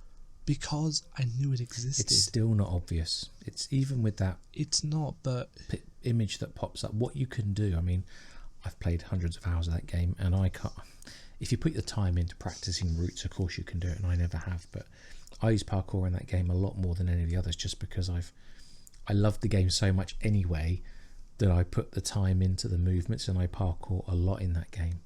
because I knew it existed. It's still not obvious. It's even with that. It's not, but image that pops up, what you can do. I mean, I've played hundreds of hours of that game, and I can't. If you put the time into practicing routes, of course you can do it, and I never have. But I use parkour in that game a lot more than any of the others, just because I loved the game so much anyway that I put the time into the movements, and I parkour a lot in that game.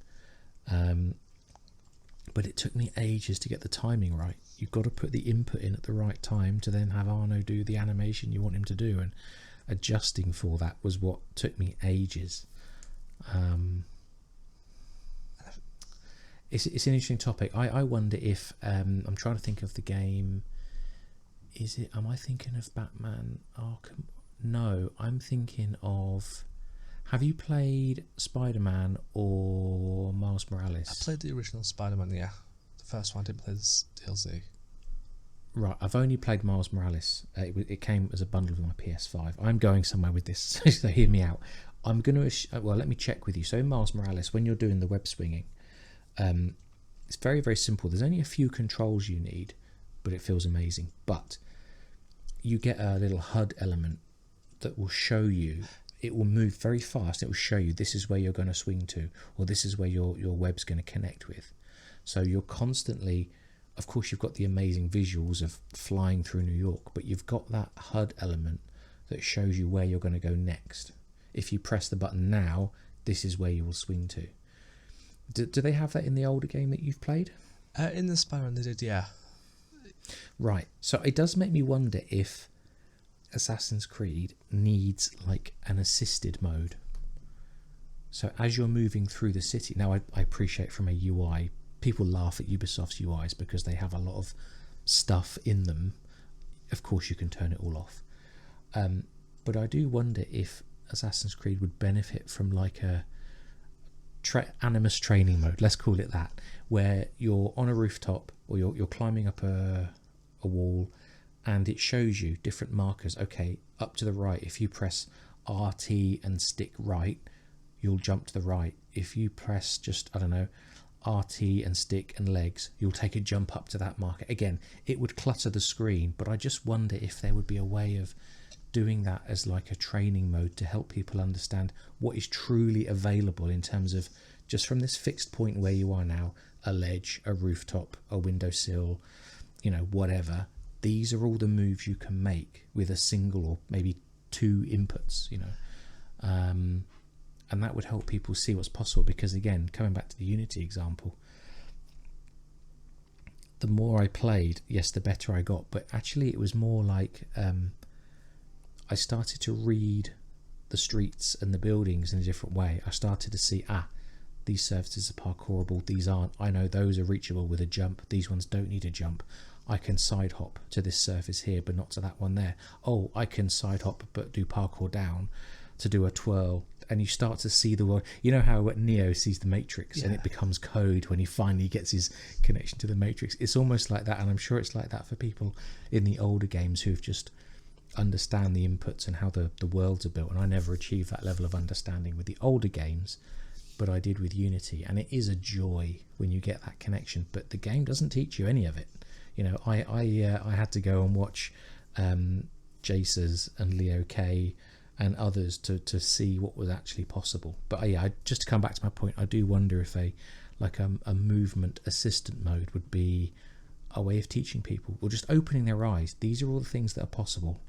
But it took me ages to get the timing right. You've got to put the input in at the right time to then have Arno do the animation you want him to do, and adjusting for that was what took me ages. It's an interesting topic. I wonder if I'm trying to think of the game. Am I thinking of Batman Arkham? No, I'm thinking of Have you played Spider-Man or Miles I Morales? played the original Spider-Man, yeah. The first one, I didn't play this DLC. Right, I've only played Miles Morales. It came as a bundle with my PS5. I'm going somewhere with this, so hear me out. I'm going to... Well, let me check with you. So in Miles Morales, when you're doing the web swinging, it's very, very simple. There's only a few controls you need, but it feels amazing. But you get a little HUD element that will show you... It will move very fast. It will show you this is where you're going to swing to, or this is where your web's going to connect with. So you're constantly... Of course, you've got the amazing visuals of flying through New York, but you've got that HUD element that shows you where you're going to go next. If you press the button now, this is where you will swing to. Do they have that in the older game that you've played? In the Spider-Man, they did, yeah. Right. So it does make me wonder if Assassin's Creed needs like an assisted mode. So as you're moving through the city, now I appreciate from a UI, people laugh at Ubisoft's UIs because they have a lot of stuff in them. Of course, you can turn it all off. But I do wonder if Assassin's Creed would benefit from like a animus training mode, let's call it that, where you're on a rooftop or you're climbing up a wall, and it shows you different markers. Okay, up to the right, if you press RT and stick right, you'll jump to the right. If you press just, I don't know, RT and stick and legs, you'll take a jump up to that marker. Again, it would clutter the screen, but I just wonder if there would be a way of doing that as like a training mode to help people understand what is truly available in terms of just from this fixed point where you are now, a ledge, a rooftop, a windowsill, whatever. These are all the moves you can make with a single or maybe two inputs, and that would help people see what's possible. Because again, coming back to the Unity example, the more I played, yes, the better I got, but actually it was more like I started to read the streets and the buildings in a different way. I started to see, these surfaces are parkourable, these aren't. I know those are reachable with a jump, these ones don't need a jump. I can side hop to this surface here but not to that one there. Oh, I can side hop but do parkour down to do a twirl. And you start to see the world. You know how Neo sees the Matrix, and it becomes code when he finally gets his connection to the Matrix. It's almost like that, and I'm sure it's like that for people in the older games who've just understand the inputs and how the worlds are built. And I never achieved that level of understanding with the older games, but I did with Unity, and it is a joy when you get that connection. But the game doesn't teach you any of it. I had to go and watch Jace's and Leo K and others to see what was actually possible. But just to come back to my point, I do wonder if a movement assistant mode would be a way of teaching people, or just opening their eyes. These are all the things that are possible.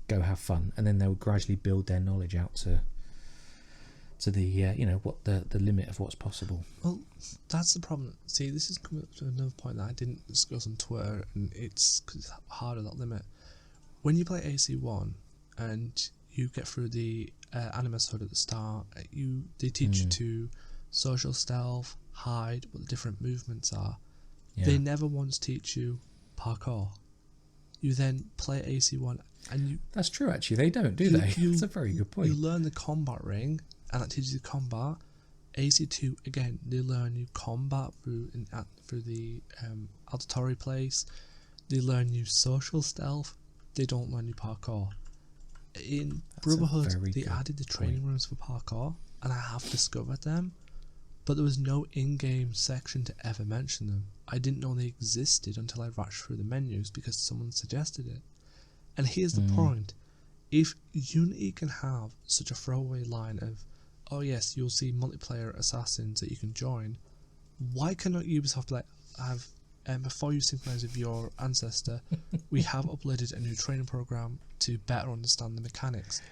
Go have fun, and then they'll gradually build their knowledge out to the what the limit of what's possible. Well, that's the problem. See, this is coming up to another point that I didn't discuss on Twitter, and it's harder, that limit. When you play AC1 and you get through the Animus HUD at the start, they teach you to social stealth, hide, what the different movements are. Yeah. They never once teach you parkour. You then play AC1 and you... That's true, actually. They don't, do they? That's a very good point. You learn the combat ring, and that teaches you combat. AC2, again, they learn you combat through the auditory place. They learn you social stealth. They don't learn you parkour. In Brotherhood, they added the training rooms for parkour, and I have discovered them, but there was no in-game section to ever mention them. I didn't know they existed until I rushed through the menus because someone suggested it. And here's the point. If Unity can have such a throwaway line of, oh yes, you'll see multiplayer assassins that you can join, why cannot Ubisoft be like, before you synchronize with your ancestor, we have uploaded a new training program to better understand the mechanics.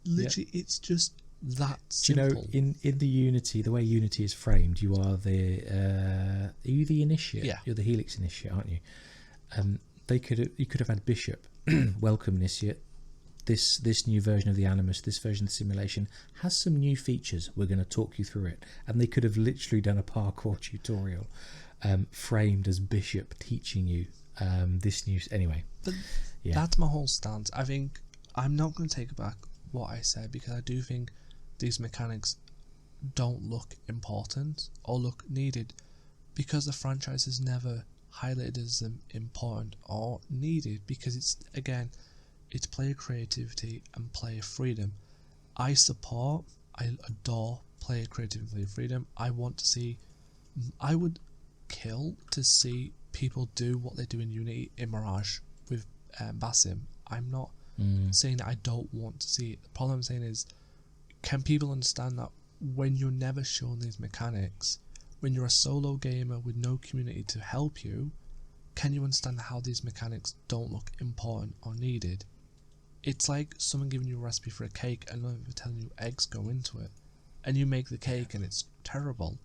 Literally, it's just that simple. Do you know, in the Unity, the way Unity is framed, you are are you the initiate? Yeah. You're the Helix initiate, aren't you? You could have had Bishop, welcome initiate. This new version of the Animus, this version of the simulation has some new features. We're going to talk you through it. And they could have literally done a parkour tutorial framed as Bishop teaching you this new... Anyway. But that's my whole stance. I think I'm not going to take back what I said, because I do think these mechanics don't look important or look needed, because the franchise is never highlighted as important or needed, because it's, again, it's player creativity and player freedom. I adore player creativity and player freedom. I would kill to see people do what they do in Unity in Mirage with Basim. I'm not saying that I don't want to see it. The problem I'm saying is, can people understand that when you're never shown these mechanics, when you're a solo gamer with no community to help you, can you understand how these mechanics don't look important or needed? It's like someone giving you a recipe for a cake and they're telling you eggs go into it, and you make the cake and it's terrible.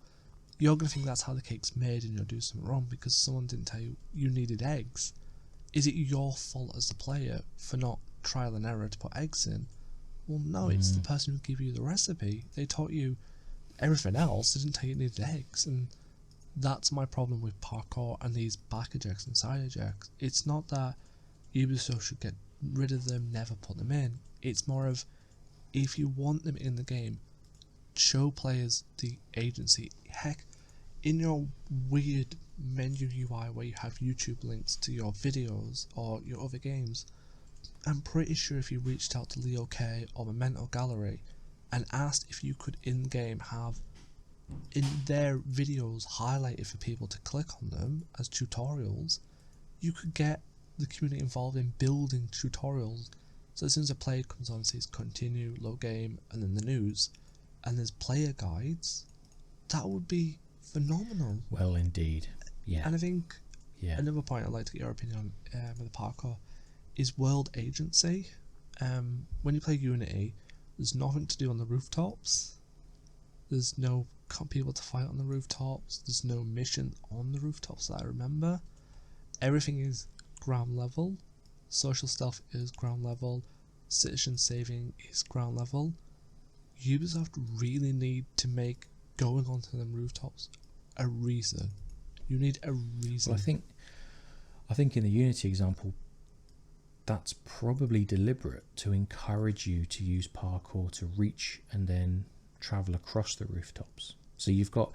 You're going to think that's how the cake's made, and you'll do something wrong because someone didn't tell you you needed eggs. Is it your fault as the player for not trial and error to put eggs in? Well, no, it's the person who gave you the recipe. They taught you everything else, they didn't tell you it needed eggs. And that's my problem with parkour and these back ejects and side ejects. It's not that Ubisoft should get rid of them, never put them in. It's more of, if you want them in the game, show players the agency. Heck, in your weird menu UI where you have YouTube links to your videos or your other games, I'm pretty sure if you reached out to Leo K or Memento Gallery and asked if you could in-game have in their videos highlighted for people to click on them as tutorials, you could get the community involved in building tutorials. So as soon as a player comes on and sees continue, load game, and then the news, and there's player guides, that would be phenomenal. Well, indeed. Yeah. And I think another point I'd like to get your opinion on with the parkour is world agency. When you play Unity, there's nothing to do on the rooftops. There's no people to fight on the rooftops. There's no mission on the rooftops that I remember. Everything is ground level. Social stealth is ground level. Citizen saving is ground level. Ubisoft really need to make going onto them rooftops a reason. You need a reason. Well, I think in the Unity example, that's probably deliberate to encourage you to use parkour to reach and then travel across the rooftops. So you've got,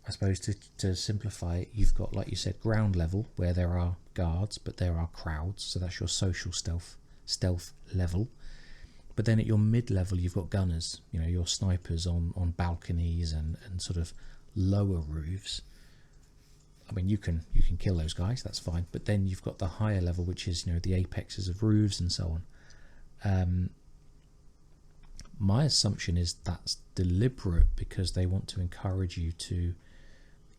I suppose, to simplify it, you've got, like you said, ground level where there are guards but there are crowds, so that's your social stealth level. But then at your mid level you've got gunners, you know, your snipers on balconies and sort of lower roofs. I mean, you can kill those guys, that's fine, but then you've got the higher level, which is, you know, the apexes of roofs and so on. My assumption is that's deliberate because they want to encourage you to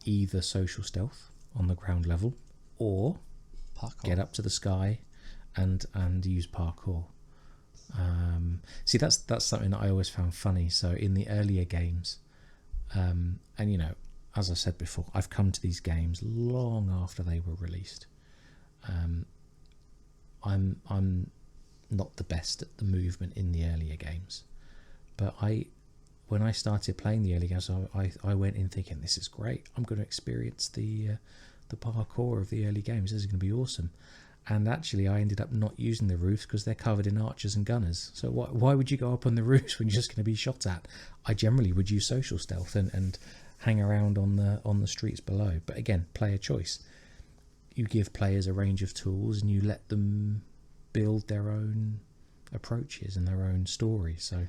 either social stealth on the ground level or Parkour. Get up to the sky and use parkour. See, that's something that I always found funny. So in the earlier games, and you know, as I said before, I've come to these games long after they were released. I'm not the best at the movement in the earlier games, but when I started playing the early games, I went in thinking, this is great. I'm going to experience the parkour of the early games. This is going to be awesome. And actually, I ended up not using the roofs because they're covered in archers and gunners. So why would you go up on the roofs when you're just going to be shot at? I generally would use social stealth and hang around on the streets below. But again, player choice. You give players a range of tools and you let them build their own approaches and their own story. So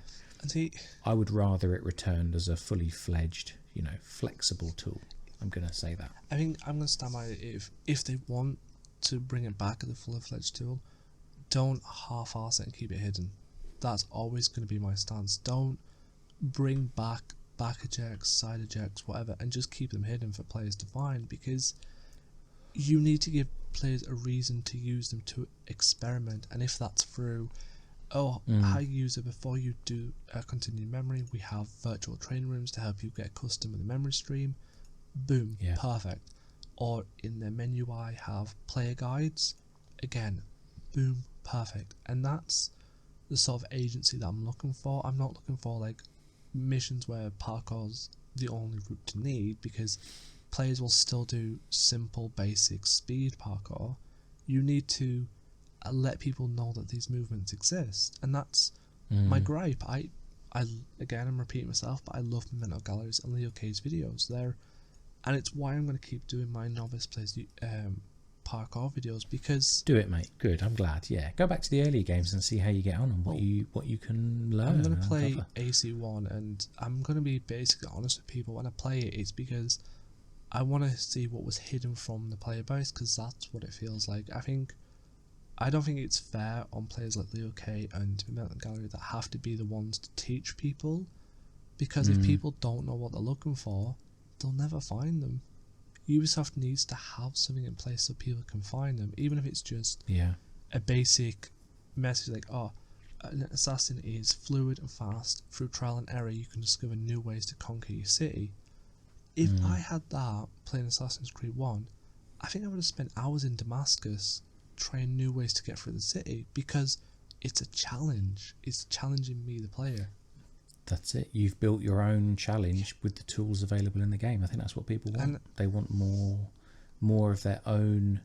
I would rather it returned as a fully fledged, you know, flexible tool. I'm going to say that. I think I'm going to stand by it. If they want to bring it back as a fully fledged tool, don't half-arse it and keep it hidden. That's always going to be my stance. Don't bring back ejects, side ejects, whatever, and just keep them hidden for players to find, because you need to give players a reason to use them to experiment. And if that's through, how you use it before you do a continued memory, we have virtual training rooms to help you get accustomed with the memory stream. Boom, perfect. Or in the menu I have player guides, again, boom, perfect. And that's the sort of agency that I'm looking for. I'm not looking for like missions where parkour's the only route to need, because players will still do simple basic speed parkour. You need to let people know that these movements exist, and that's my gripe. I I'm repeating myself, but I love Mental Galleries and Leo K's videos there, and it's why I'm going to keep doing my novice plays parkour videos, because Do it, mate. Good. I'm glad. Yeah, go back to the earlier games and see how you get on and what you can learn. I'm going and to play uncover. AC1, and I'm going to be basically honest with people when I play it. It's because I want to see what was hidden from the player base, because that's what it feels like. I don't think it's fair on players like Leo K and Mental Gallery that have to be the ones to teach people, because if people don't know what they're looking for, they'll never find them. Ubisoft needs to have something in place so people can find them, even if it's just a basic message like, oh, an assassin is fluid and fast. Through trial and error, you can discover new ways to conquer your city. If I had that playing Assassin's Creed 1, I think I would have spent hours in Damascus trying new ways to get through the city, because it's a challenge. It's challenging me, the player. That's it. You've built your own challenge with the tools available in the game. I think that's what people want. And they want more of their own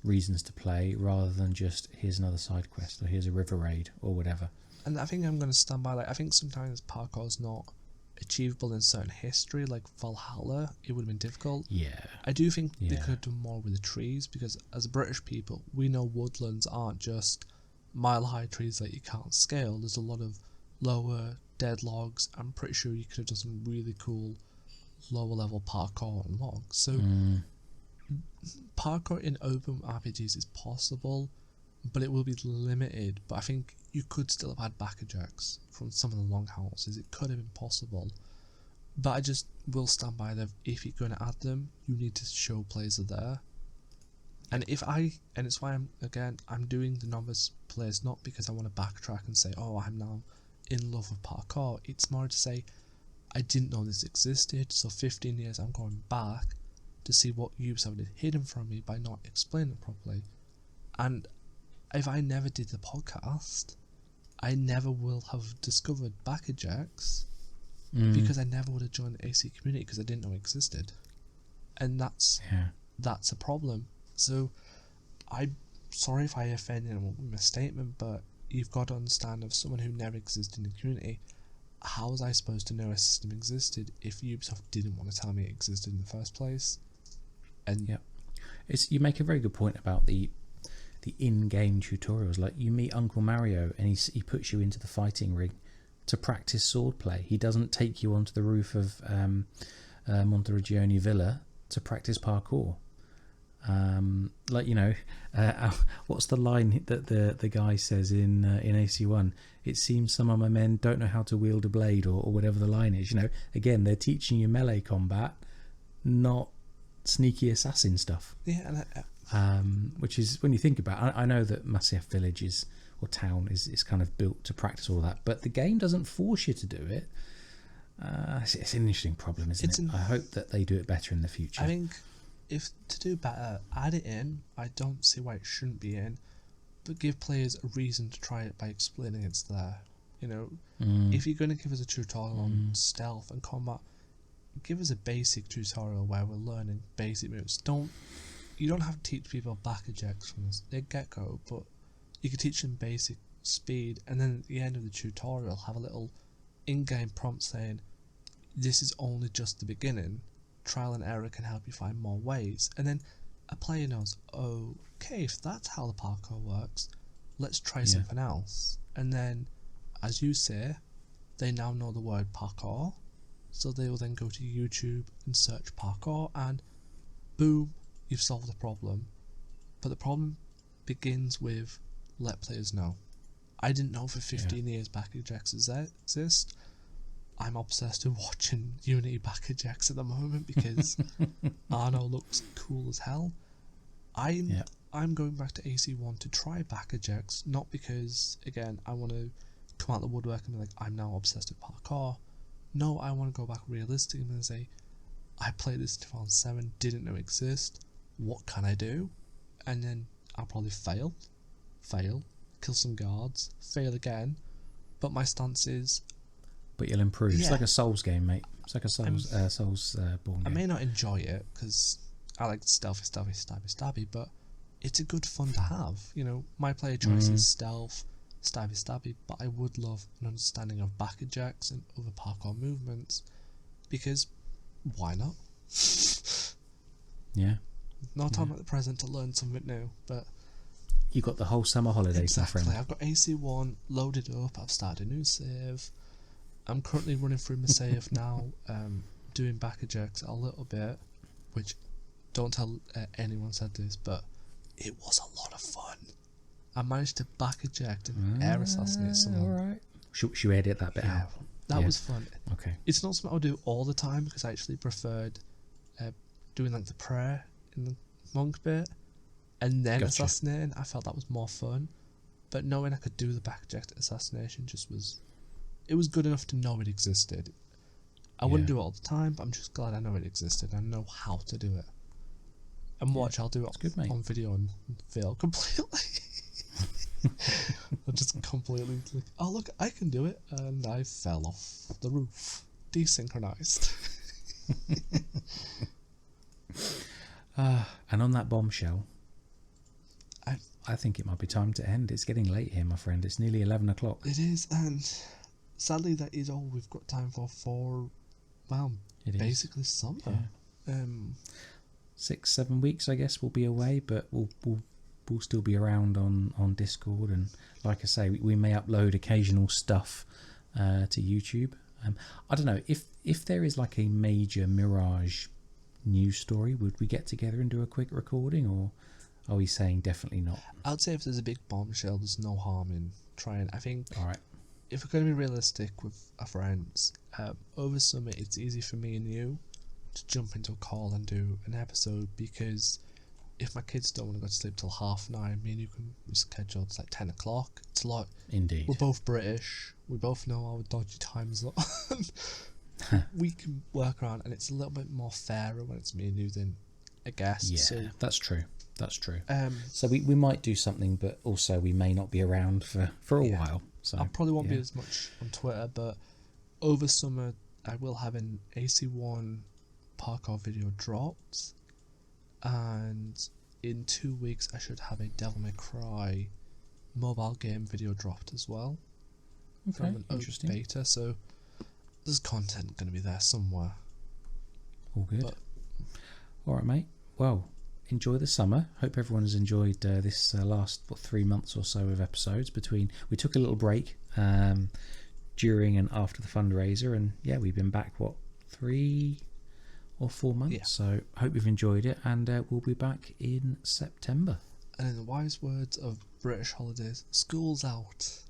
reasons to play, rather than just here's another side quest or here's a river raid or whatever. And I think I'm going to stand by, like, I think sometimes parkour's not achievable in certain history, like Valhalla, it would have been difficult. Yeah. I do think they could have done more with the trees, because as British people, we know woodlands aren't just mile-high trees that you can't scale. There's a lot of lower dead logs. I'm pretty sure you could have done some really cool lower-level parkour on logs. So parkour in open RPGs is possible, but it will be limited. But I think you could still have had backer jacks from some of the long houses. It could have been possible. But I just will stand by that. If you're going to add them, you need to show players are there. And it's why I'm doing the novice players, not because I want to backtrack and say, oh, I'm now in love with parkour. It's more to say, I didn't know this existed, so 15 years I'm going back to see what Ubisoft had hidden from me by not explaining it properly. And if I never did the podcast, I never will have discovered backer jacks, because I never would have joined the AC community, because I didn't know it existed. And that's a problem. So I'm sorry if I offended anyone with my statement, but you've got to understand, if someone who never existed in the community, how was I supposed to know a system existed if Ubisoft didn't want to tell me it existed in the first place? And you make a very good point about the in-game tutorials. Like, you meet Uncle Mario and he puts you into the fighting ring to practice swordplay. He doesn't take you onto the roof of Monteriggioni Villa to practice parkour. What's the line that the guy says in AC1? It seems some of my men don't know how to wield a blade, or whatever the line is. Again, they're teaching you melee combat, not sneaky assassin stuff. Which is, when you think about it, I know that Masyaf Village or town is kind of built to practice all that, but the game doesn't force you to do it. It's an interesting problem, isn't it? I hope that they do it better in the future. I think if to do better, add it in. I don't see why it shouldn't be in, but give players a reason to try it by explaining it's there. If you're going to give us a tutorial on stealth and combat, give us a basic tutorial where we're learning basic moves. You don't have to teach people backer jacks from the get-go, but you could teach them basic speed, and then at the end of the tutorial have a little in-game prompt saying, this is only just the beginning, trial and error can help you find more ways. And then a player knows, okay, if that's how the parkour works, let's try something else. And then, as you say, they now know the word parkour, so they will then go to YouTube and search parkour, and boom, you've solved the problem. But the problem begins with, let players know. I didn't know for 15 years backer jacks exist. I'm obsessed with watching Unity backer jacks at the moment, because Arno looks cool as hell. I'm going back to AC1 to try backer jacks, not because, again, I want to come out the woodwork and be like, I'm now obsessed with parkour. No, I want to go back realistic and say, I played this in 2007, didn't know it exist. What can I do? And then I'll probably fail, kill some guards, fail again. But my stance is, but you'll improve. It's like a Souls game, mate. It's like a Soulsborne game. I may not enjoy it because I like stealthy, stabby, but it's a good fun to have. My player choice is stealth, stabby stabby, but I would love an understanding of back ejects and other parkour movements, because why not? Yeah. No time like the present to learn something new, but You got the whole summer holidays, exactly. my friend. I've got AC1 loaded up. I've started a new save. I'm currently running through my save now, doing back ejects a little bit, which don't tell anyone said this, but it was a lot of fun. I managed to back eject and air assassinate someone. Alright. Should we edit that bit Yeah, out? that Yeah. was fun. Okay. It's not something I'll do all the time because I actually preferred doing like the prayer in the monk bit and then Gotcha. assassinating. I felt that was more fun, but knowing I could do the back eject assassination it was good enough to know it existed. I wouldn't Yeah. do it all the time, but I'm just glad I know it existed. I know how to do it. And watch, I'll do it good, mate. on video and fail completely. I just completely like, oh look, I can do it, and I fell off the roof, desynchronized. And on that bombshell, I- I think it might be time to end. It's getting late here, my friend. It's nearly 11 o'clock. It is, and sadly, that is all we've got time for. Well, It is. basically summer. 6-7 weeks, I guess, we'll be away, but we'll still be around on Discord, and like I say, we may upload occasional stuff to YouTube. I don't know if there is like a major Mirage news story, would we get together and do a quick recording, or are we saying definitely not? I'd say if there's a big bombshell, there's no harm in trying. I think All right. if we're going to be realistic with our friends, over summer it's easy for me and you to jump into a call and do an episode, because if my kids don't want to go to sleep till 9:30, me and you can reschedule. It's like 10 o'clock. It's a lot. Indeed. We're both British. We both know our dodgy time zone. We can work around, and it's a little bit more fairer when it's me and you than a guest. Yeah, So, that's true. That's true. um, So we might do something, but also we may not be around for a Yeah. while. So I probably won't be yeah. as much on Twitter, but over summer I will have an AC1 parkour video dropped, and in 2 weeks I should have a Devil May Cry mobile game video dropped as well. Okay, From an interesting. beta, so there's content going to be there somewhere. All good. But- All right, mate. Well, enjoy the summer. Hope everyone has enjoyed this last 3 months or so of episodes. We took a little break during and after the fundraiser, and yeah, we've been back 3 or 4 months. Yeah. So hope you've enjoyed it, and we'll be back in September. And in the wise words of British holidays, school's out.